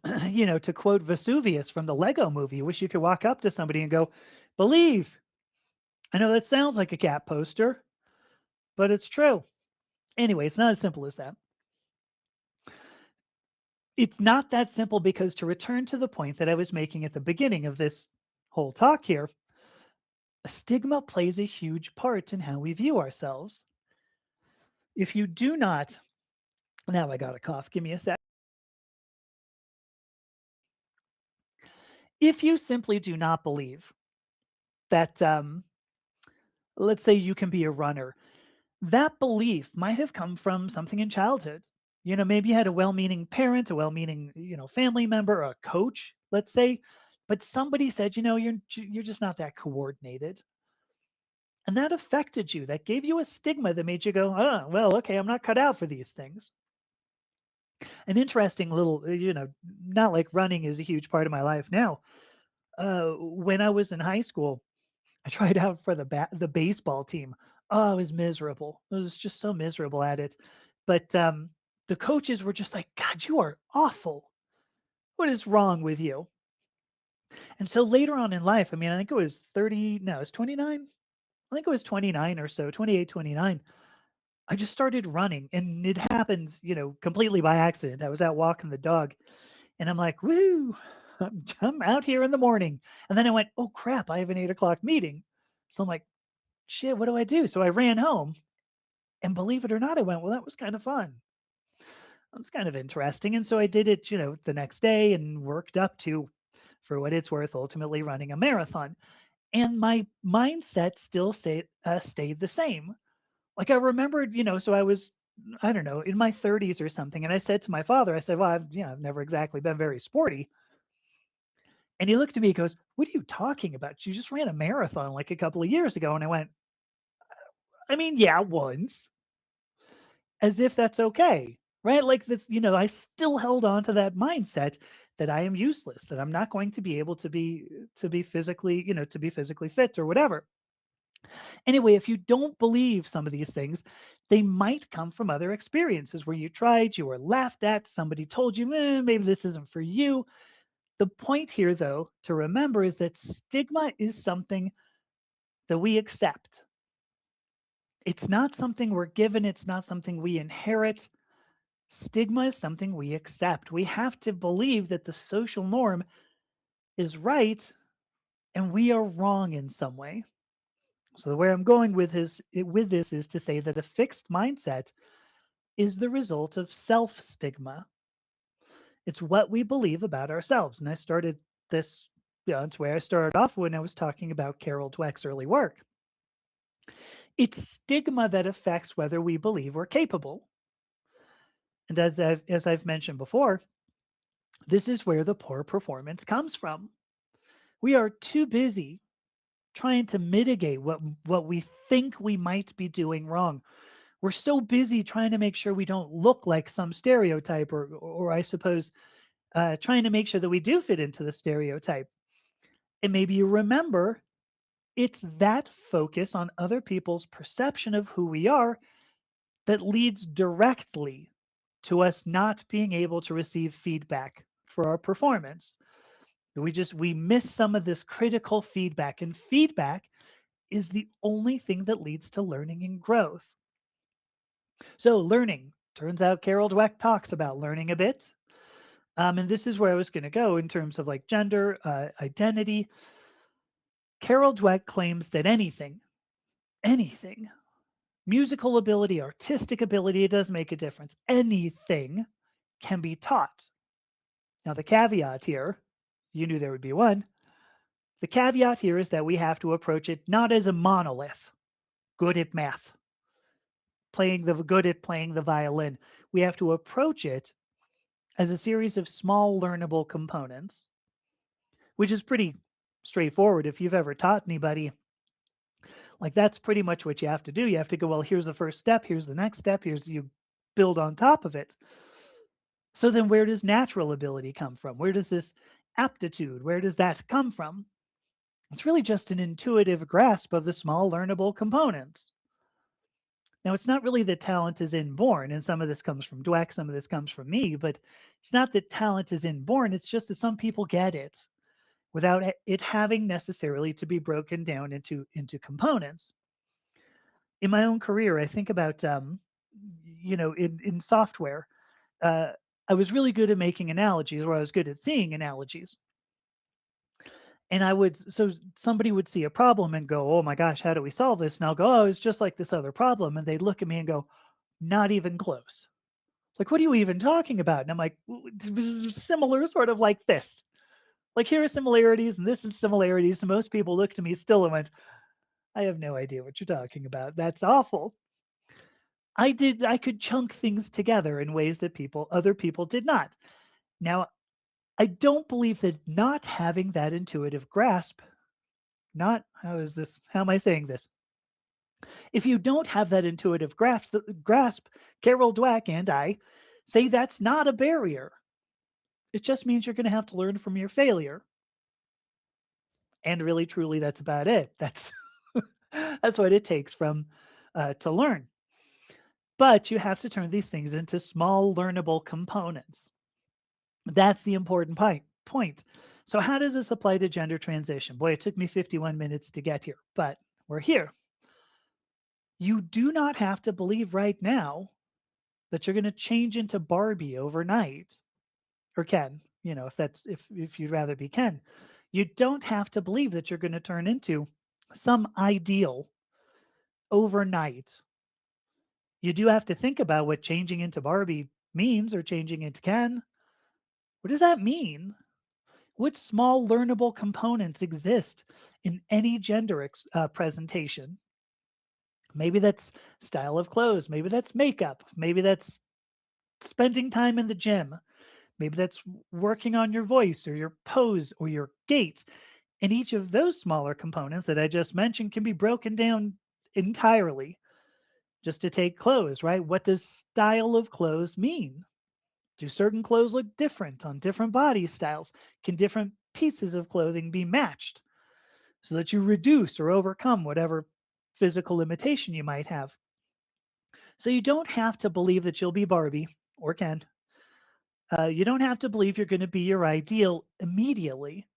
To quote Vesuvius from the Lego movie, I wish you could walk up to somebody and go, believe. I know that sounds like a cat poster, but it's true. Anyway, it's not as simple as that. It's not that simple because to return to the point that I was making at the beginning of this whole talk here, stigma plays a huge part in how we view ourselves. If you do not, now I got a cough, give me a sec. If you simply do not believe that, let's say you can be a runner, that belief might have come from something in childhood. Maybe you had a well-meaning parent, a well-meaning, family member, a coach, let's say, but somebody said, you're just not that coordinated. And that affected you. That gave you a stigma that made you go, oh, well, okay, I'm not cut out for these things. An interesting little, not like running is a huge part of my life now. When I was in high school, I tried out for the baseball team. Oh, I was miserable. I was just so miserable at it. But the coaches were just like, "God, you are awful. What is wrong with you?" And so later on in life, I mean, I think it was 30, no, it was 29. I think it was 29 or so, 28, 29. I just started running and it happened, completely by accident. I was out walking the dog and I'm like, woo, I'm out here in the morning. And then I went, oh crap, I have an 8 o'clock meeting. So I'm like, shit, what do I do? So I ran home and believe it or not, I went, well, that was kind of fun. That's kind of interesting. And so I did it, the next day and worked up to, for what it's worth, ultimately running a marathon. And my mindset still stayed the same. Like I remembered, so I was, I don't know, in my 30s or something. And I said to my father, I said, well, I've never exactly been very sporty. And he looked at me, he goes, what are you talking about? You just ran a marathon like a couple of years ago. And I went, I mean, yeah, once, as if that's okay. Right. Like this, I still held on to that mindset that I am useless, that I'm not going to be able to be physically, to be physically fit or whatever. Anyway, if you don't believe some of these things, they might come from other experiences where you tried, you were laughed at, somebody told you, maybe this isn't for you. The point here, though, to remember is that stigma is something that we accept. It's not something we're given, it's not something we inherit. Stigma is something we accept. We have to believe that the social norm is right and we are wrong in some way. So where I'm going with this is to say that a fixed mindset is the result of self stigma. It's what we believe about ourselves. And I started this, it's where I started off when I was talking about Carol Dweck's early work. It's stigma that affects whether we believe we're capable. And as I've mentioned before, this is where the poor performance comes from. We are too busy trying to mitigate what we think we might be doing wrong. We're so busy trying to make sure we don't look like some stereotype, or I suppose trying to make sure that we do fit into the stereotype. And maybe you remember it's that focus on other people's perception of who we are that leads directly to us not being able to receive feedback for our performance. We miss some of this critical feedback, and feedback is the only thing that leads to learning and growth. So learning, turns out Carol Dweck talks about learning a bit. And this is where I was going to go in terms of like gender, identity. Carol Dweck claims that anything, musical ability, artistic ability, it does make a difference. Anything can be taught. Now, the caveat here, you knew there would be one. The caveat here is that we have to approach it not as a monolith, good at math, good at playing the violin. We have to approach it as a series of small learnable components, which is pretty straightforward. If you've ever taught anybody, like that's pretty much what you have to do. You have to go, well, here's the first step, here's the next step, here's you build on top of it. So then where does natural ability come from? Where does this aptitude, where does that come from? It's really just an intuitive grasp of the small learnable components. Now, it's not really that talent is inborn, and some of this comes from Dweck, some of this comes from me, but it's not that talent is inborn. It's just that some people get it without it having necessarily to be broken down into components. In my own career, I think about, in software, uh, I was really good at making analogies, or I was good at seeing analogies. And so somebody would see a problem and go, oh my gosh, how do we solve this? And I'll go, oh, it's just like this other problem. And they'd look at me and go, not even close. Like, what are you even talking about? And I'm like, similar, sort of like this. Like, here are similarities, and this is similarities. And most people looked at me still and went, I have no idea what you're talking about. That's awful. I could chunk things together in ways that other people did not. Now, I don't believe that not having that intuitive grasp, not how am I saying this? If you don't have that intuitive grasp, Carol Dweck and I say that's not a barrier. It just means you're going to have to learn from your failure. And really, truly, that's about it. That's that's what it takes from to learn. But you have to turn these things into small, learnable components. That's the important point. So, how does this apply to gender transition? Boy, it took me 51 minutes to get here, but we're here. You do not have to believe right now that you're going to change into Barbie overnight, or Ken. If that's if you'd rather be Ken, you don't have to believe that you're going to turn into some ideal overnight. You do have to think about what changing into Barbie means or changing into Ken. What does that mean? What small learnable components exist in any gender presentation? Maybe that's style of clothes. Maybe that's makeup. Maybe that's spending time in the gym. Maybe that's working on your voice or your pose or your gait. And each of those smaller components that I just mentioned can be broken down entirely. Just to take clothes, right? What does style of clothes mean? Do certain clothes look different on different body styles? Can different pieces of clothing be matched so that you reduce or overcome whatever physical limitation you might have? So you don't have to believe that you'll be Barbie or Ken. You don't have to believe you're going to be your ideal immediately,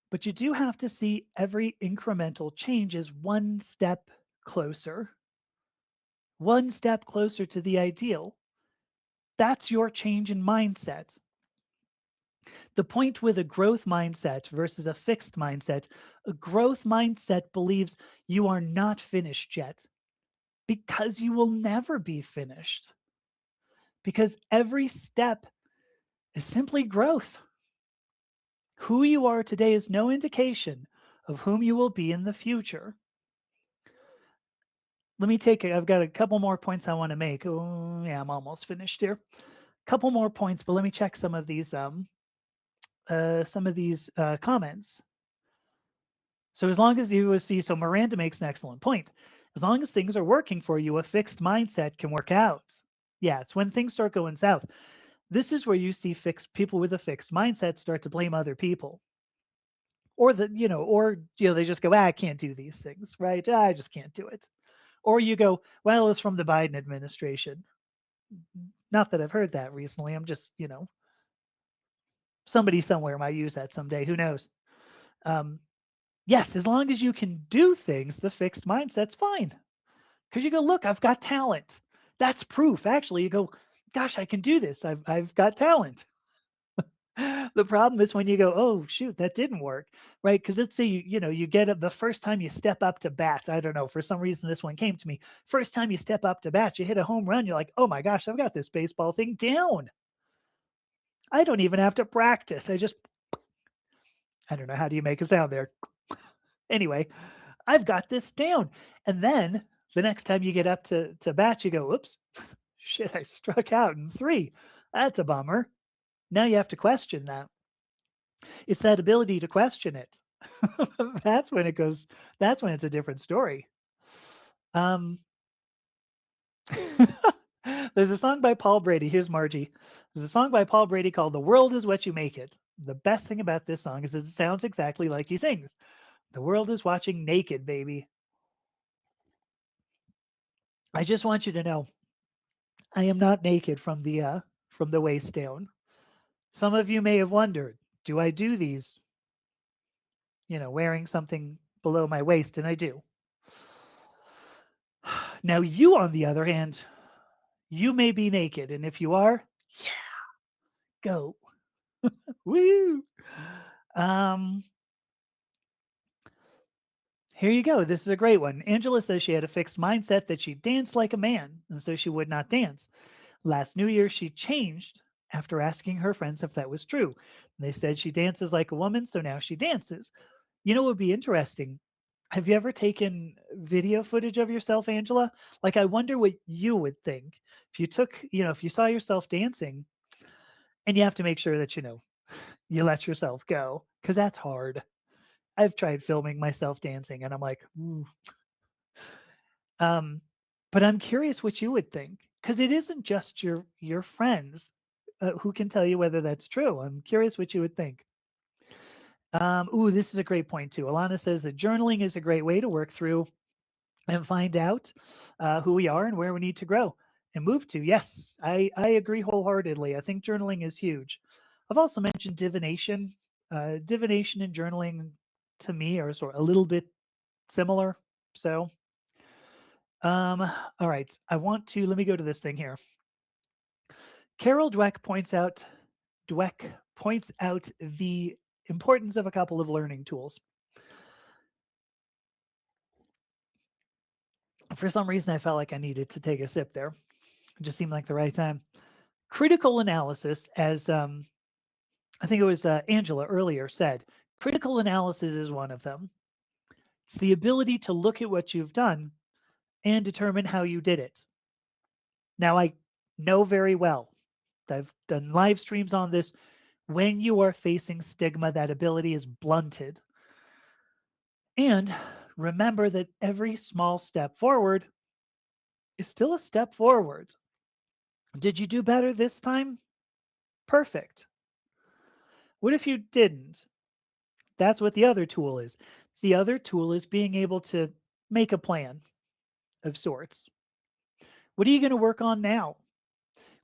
but you do have to see every incremental change as one step closer to the ideal. That's your change in mindset. The point with a growth mindset versus a fixed mindset, a growth mindset believes you are not finished yet because you will never be finished. Because every step is simply growth. Who you are today is no indication of whom you will be in the future. I've got a couple more points I want to make. Oh, yeah, I'm almost finished here. Couple more points, but let me check some of these comments. So as long as you see, so Miranda makes an excellent point. As long as things are working for you, a fixed mindset can work out. Yeah, it's when things start going south. This is where you see fixed people with a fixed mindset start to blame other people. Or they just go, I can't do these things, right? I just can't do it. Or you go, well, it's from the Biden administration. Not that I've heard that recently. I'm just, somebody somewhere might use that someday. Who knows? Um, yes, as long as you can do things, the fixed mindset's fine. Because you go, look, I've got talent. That's proof. Actually, you go, gosh, I can do this. I've got talent. The problem is when you go, oh shoot, that didn't work, right? Because let's say you get up the first time you step up to bat. I don't know, for some reason this one came to me. First time you step up to bat, you hit a home run. You're like, oh my gosh, I've got this baseball thing down. I don't even have to practice. I don't know, how do you make a sound there? Anyway, I've got this down. And then the next time you get up to bat, you go, oops, shit, I struck out in three. That's a bummer. Now you have to question that. It's that ability to question it. That's when it goes, that's when it's a different story. Um, there's a song by Paul Brady. Here's Margie. There's a song by Paul Brady called The World is What You Make It. The best thing about this song is it sounds exactly like he sings. The world is watching naked, baby. I just want you to know I am not naked from the waist down. Some of you may have wondered, do I do these, wearing something below my waist? And I do. Now you, on the other hand, you may be naked, and if you are, yeah, go. Woo! Um, Here you go. This is a great one. Angela says she had a fixed mindset that she danced like a man, and so she would not dance. Last New Year, she changed after asking her friends if that was true. They said she dances like a woman, so now she dances. What would be interesting? Have you ever taken video footage of yourself, Angela? Like, I wonder what you would think if if you saw yourself dancing, and you have to make sure that, you let yourself go, because that's hard. I've tried filming myself dancing, and I'm like, "Ooh." Um, but I'm curious what you would think, because it isn't just your friends who can tell you whether that's true. I'm curious what you would think. Ooh, this is a great point too. Alana says that journaling is a great way to work through and find out who we are and where we need to grow and move to. Yes, I agree wholeheartedly. I think journaling is huge. I've also mentioned divination. Divination and journaling to me are sort of a little bit similar. So, all right. Let me go to this thing here. Carol Dweck points out the importance of a couple of learning tools. For some reason, I felt like I needed to take a sip there. It just seemed like the right time. Critical analysis, as I think it was Angela earlier said, critical analysis is one of them. It's the ability to look at what you've done and determine how you did it. Now, I know very well, I've done live streams on this. When you are facing stigma, that ability is blunted. And remember that every small step forward is still a step forward. Did you do better this time? Perfect. What if you didn't? That's what the other tool is. The other tool is being able to make a plan of sorts. What are you going to work on now?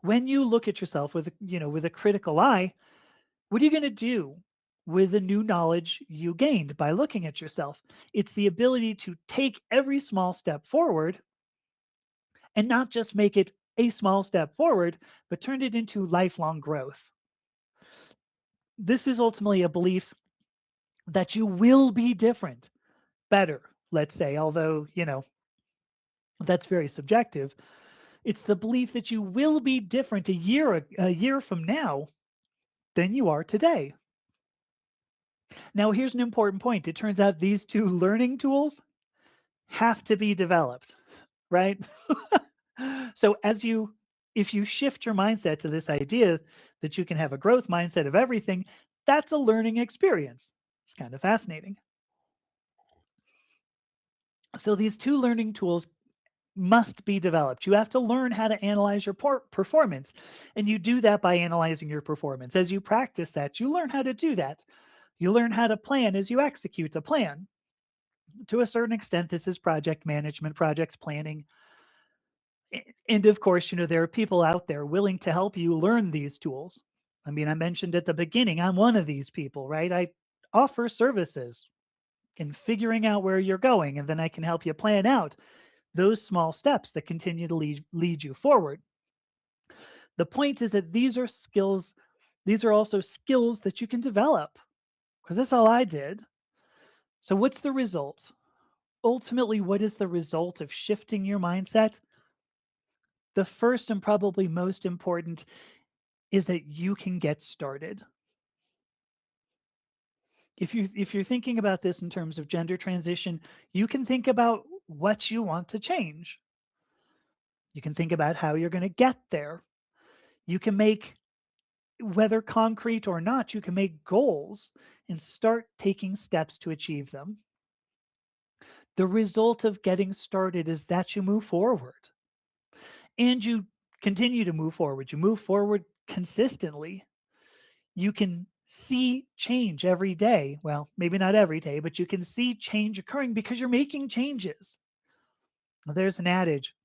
When you look at yourself with a critical eye, what are you going to do with the new knowledge you gained by looking at yourself? It's the ability to take every small step forward and not just make it a small step forward, but turn it into lifelong growth. This is ultimately a belief that you will be different, better, let's say, although, that's very subjective. It's the belief that you will be different a year from now than you are today. Now, here's an important point. It turns out these two learning tools have to be developed, right? So if you shift your mindset to this idea that you can have a growth mindset of everything, that's a learning experience. It's kind of fascinating. So these two learning tools must be developed. You have to learn how to analyze your performance. And you do that by analyzing your performance. As you practice that, you learn how to do that. You learn how to plan as you execute a plan. To a certain extent, this is project management, project planning. And of course, there are people out there willing to help you learn these tools. I mean, I mentioned at the beginning, I'm one of these people, right? I offer services in figuring out where you're going, and then I can help you plan out those small steps that continue to lead you forward. The point is that these are also skills that you can develop because that's all I did. So, what's the result? Ultimately, what is the result of shifting your mindset? The first and probably most important is that you can get started. If you're thinking about this in terms of gender transition, you can think about what you want to change. You can think about how you're going to get there. You can make, whether concrete or not, you can make goals and start taking steps to achieve them. The result of getting started is that you move forward and you continue to move forward. You move forward consistently. You can see change every day. Well, maybe not every day, but you can see change occurring because you're making changes. There's an adage,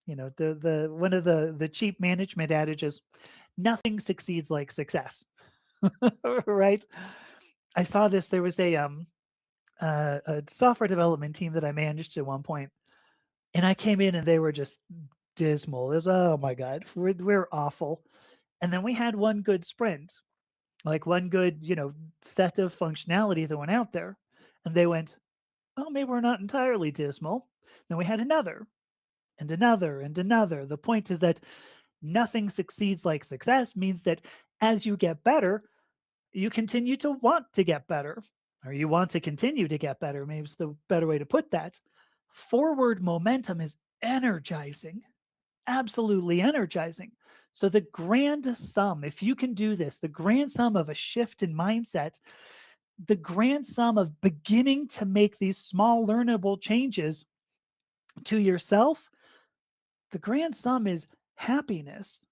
the one of the cheap management adages, nothing succeeds like success. Right? I saw this. There was a software development team that I managed at one point, and I came in and they were just dismal. It was, oh my god, we're awful. And then we had one good sprint, like one good set of functionality that went out there, and they went, oh, maybe we're not entirely dismal. Then we had another and another and another. The point is that nothing succeeds like success means that as you get better, you continue to want to get better, or you want to continue to get better. Maybe it's the better way to put that. Forward momentum is energizing, absolutely energizing. So, the grand sum, if you can do this, the grand sum of a shift in mindset, the grand sum of beginning to make these small learnable changes to yourself, the grand sum is happiness.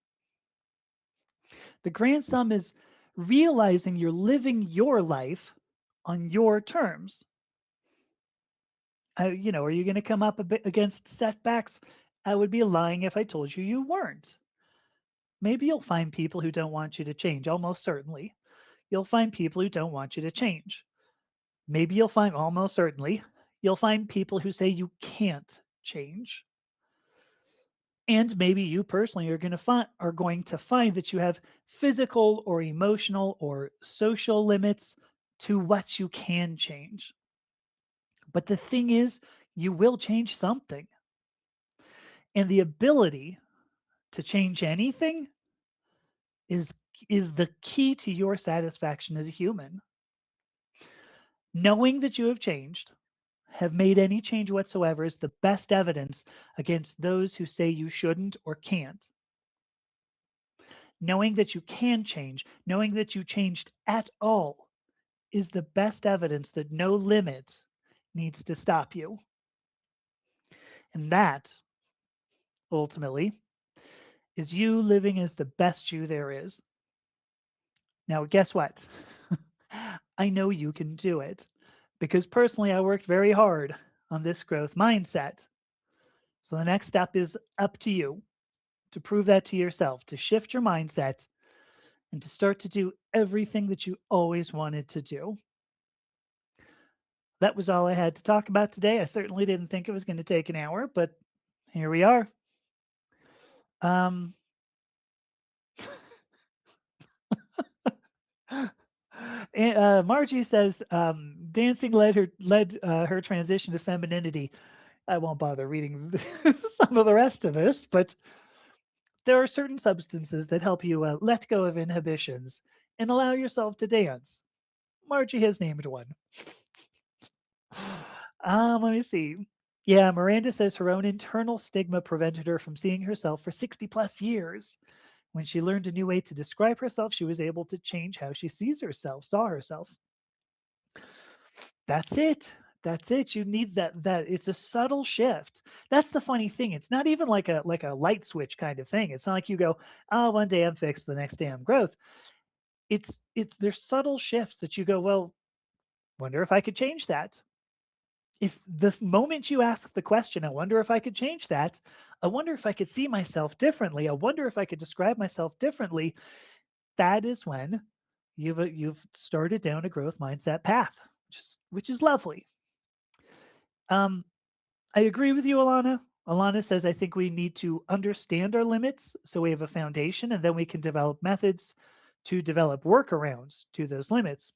The grand sum is realizing you're living your life on your terms. Are you going to come up a bit against setbacks? I would be lying if I told you you weren't. Maybe you'll find people who don't want you to change, almost certainly. You'll find people who don't want you to change. Maybe you'll find, almost certainly, you'll find people who say you can't change. And maybe you personally are going to find that you have physical or emotional or social limits to what you can change. But the thing is, you will change something. And the ability to change anything is is the key to your satisfaction as a human. Knowing that you have changed, have made any change whatsoever is the best evidence against those who say you shouldn't or can't. Knowing that you can change, knowing that you changed at all, is the best evidence that no limit needs to stop you. And that, ultimately, is you living as the best you there is. Now, guess what? I know you can do it because personally, I worked very hard on this growth mindset. So the next step is up to you to prove that to yourself, to shift your mindset and to start to do everything that you always wanted to do. That was all I had to talk about today. I certainly didn't think it was going to take an hour, but here we are. Um, Margie says dancing led her transition to femininity. I won't bother reading some of the rest of this, but there are certain substances that help you let go of inhibitions and allow yourself to dance. Margie has named one. Let me see. Yeah, Miranda says her own internal stigma prevented her from seeing herself for 60 plus years. When she learned a new way to describe herself, she was able to change how she saw herself. That's it. That's it. You need that it's a subtle shift. That's the funny thing. It's not even like a light switch kind of thing. It's not like you go, "Oh, one day I'm fixed, the next day I'm growth." It's there's subtle shifts that you go, "Well, wonder if I could change that." If the moment you ask the question, I wonder if I could change that, I wonder if I could see myself differently, I wonder if I could describe myself differently, that is when you've started down a growth mindset path, which is lovely. Um, I agree with you, Alana. Alana says, I think we need to understand our limits so we have a foundation and then we can develop methods to develop workarounds to those limits.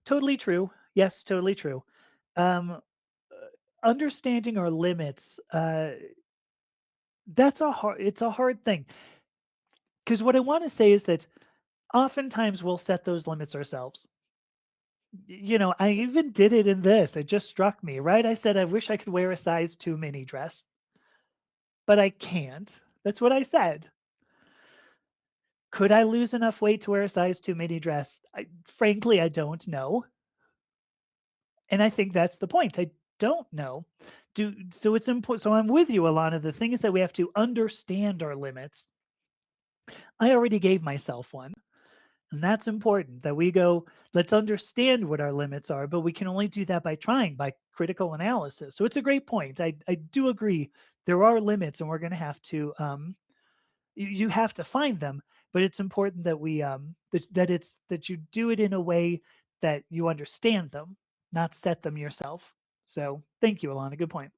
Totally true. Yes, totally true. Um, Understanding our limits, it's a hard thing because what I want to say is that oftentimes we'll set those limits ourselves. I even did it in this. It just struck me, right? I said, I wish I could wear a size 2 mini dress, but I can't. That's what I said. Could I lose enough weight to wear a size 2 mini dress? Frankly, I don't know. And I think that's the point. I don't know. So it's important. So I'm with you, Alana. The thing is that we have to understand our limits. I already gave myself one. And that's important that we go, let's understand what our limits are, but we can only do that by trying, by critical analysis. So it's a great point. I do agree. There are limits, and we're going to have to, you have to find them, but it's important that that you do it in a way that you understand them, not set them yourself. So thank you, Alana. Good point.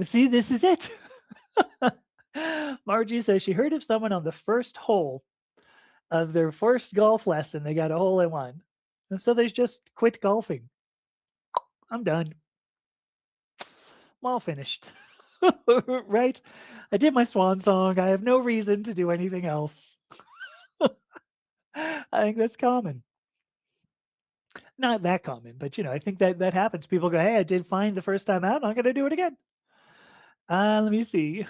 See, this is it. Margie says she heard of someone on the first hole of their first golf lesson, they got a hole in one. And so they just quit golfing. I'm done. I'm all finished. Right? I did my swan song. I have no reason to do anything else. I think that's common. Not that common, but I think that happens. People go, "Hey, I did fine the first time out. I'm going to do it again." Let me see.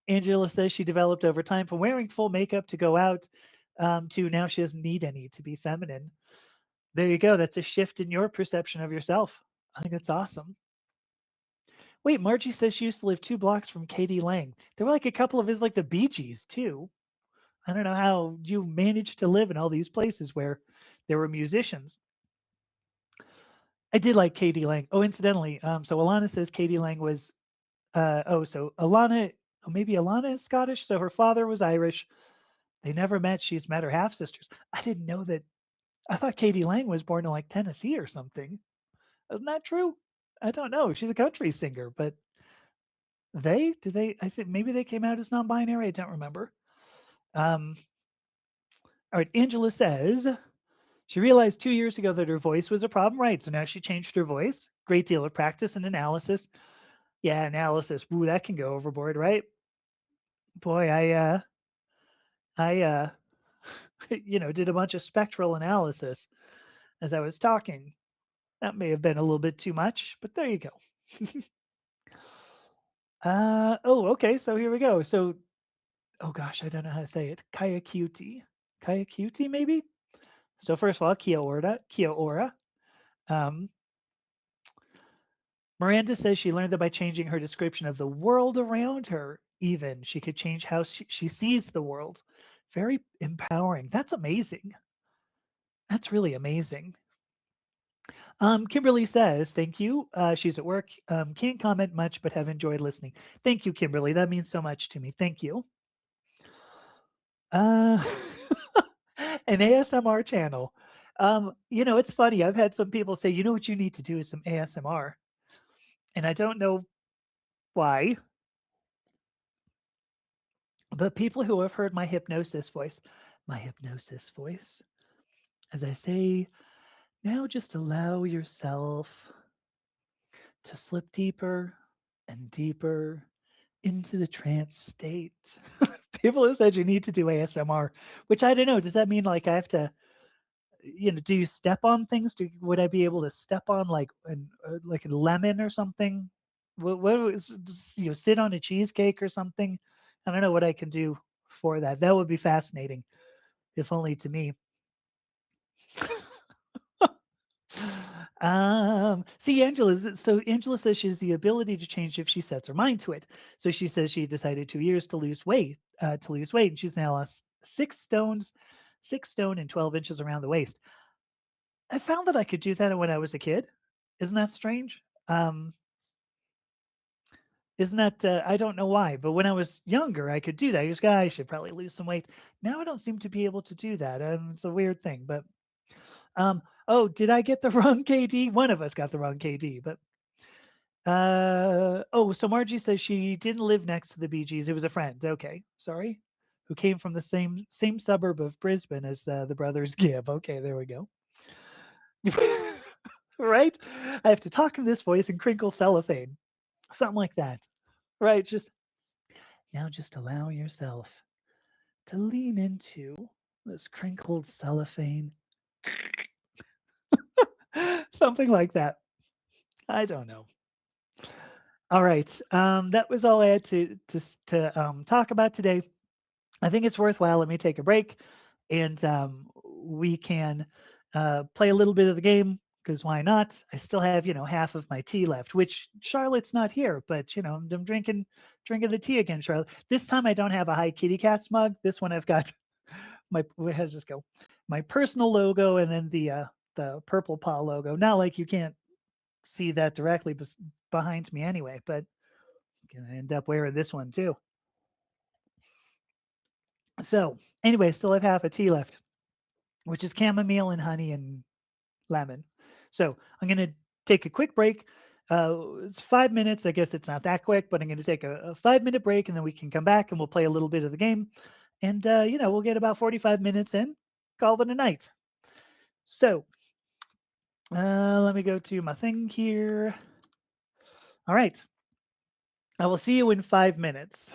Angela says she developed over time from wearing full makeup to go out to now she doesn't need any to be feminine. There you go. That's a shift in your perception of yourself. I think that's awesome. Wait, Margie says she used to live 2 blocks from Katie Lang. There were like a couple of his like the Bee Gees too. I don't know how you managed to live in all these places where There were musicians. I did like Katie Lang. Oh, incidentally, so Alana says Katie Lang was so Alana, maybe Alana is Scottish, so her father was Irish. They never met. She's met her half sisters. I didn't know that. I thought Katie Lang was born in like Tennessee or something. Isn't that true? I don't know. She's a country singer, but I think maybe they came out as non-binary. I don't remember. Um, all right. Angela says she realized 2 years ago that her voice was a problem. Right. So now she changed her voice. Great deal of practice and analysis. Yeah, analysis. Ooh, that can go overboard, right? Boy, I did a bunch of spectral analysis as I was talking. That may have been a little bit too much, but there you go. Oh, okay. So here we go. So, oh gosh, I don't know how to say it. Kayakuti. Kayakuti, maybe? So first of all, Kia ora. Um, Miranda says she learned that by changing her description of the world around her, even she could change how she sees the world. Very empowering. That's amazing. That's really amazing. Kimberly says, thank you. She's at work. Can't comment much, but have enjoyed listening. Thank you, Kimberly. That means so much to me. Thank you. Uh, an ASMR channel. It's funny. I've had some people say, you know what you need to do is some ASMR. And I don't know why, but people who have heard my hypnosis voice, as I say, now just allow yourself to slip deeper and deeper into the trance state. People have said you need to do ASMR, which I don't know. Does that mean like I have to, do you step on things? Would I be able to step on like a lemon or something? What was, sit on a cheesecake or something? I don't know what I can do for that. That would be fascinating, if only to me. See, so Angela says she has the ability to change if she sets her mind to it. So she says she decided 2 years to lose weight, and she's now lost 6 stone and 12 inches around the waist. I found that I could do that when I was a kid. Isn't that strange? Isn't that I don't know why, but when I was younger, I could do that. You I should probably lose some weight. Now I don't seem to be able to do that. It's a weird thing, but oh, did I get the wrong KD? One of us got the wrong KD, but oh, so Margie says she didn't live next to the Bee Gees. It was a friend. Okay, sorry, who came from the same suburb of Brisbane as the brothers Gibb. Okay, there we go. Right? I have to talk in this voice and crinkle cellophane, something like that. Right? Just now, just allow yourself to lean into this crinkled cellophane, something like that. I don't know. All right, that was all I had to talk about today. I think it's worthwhile. Let me take a break, and we can play a little bit of the game because why not? I still have half of my tea left, which Charlotte's not here, but I'm drinking the tea again, Charlotte. This time I don't have a Hi Kitty Cats mug. This one I've got my where does this go? My personal logo and then the purple paw logo. Not like you can't see that directly behind me anyway, but I'm gonna end up wearing this one too. So anyway, still have half a tea left, which is chamomile and honey and lemon. So I'm going to take a quick break. It's 5 minutes. I guess it's not that quick, but I'm going to take a 5 minute break and then we can come back and we'll play a little bit of the game. And, we'll get about 45 minutes in, call it a night. So let me go to my thing here. All right. I will see you in 5 minutes.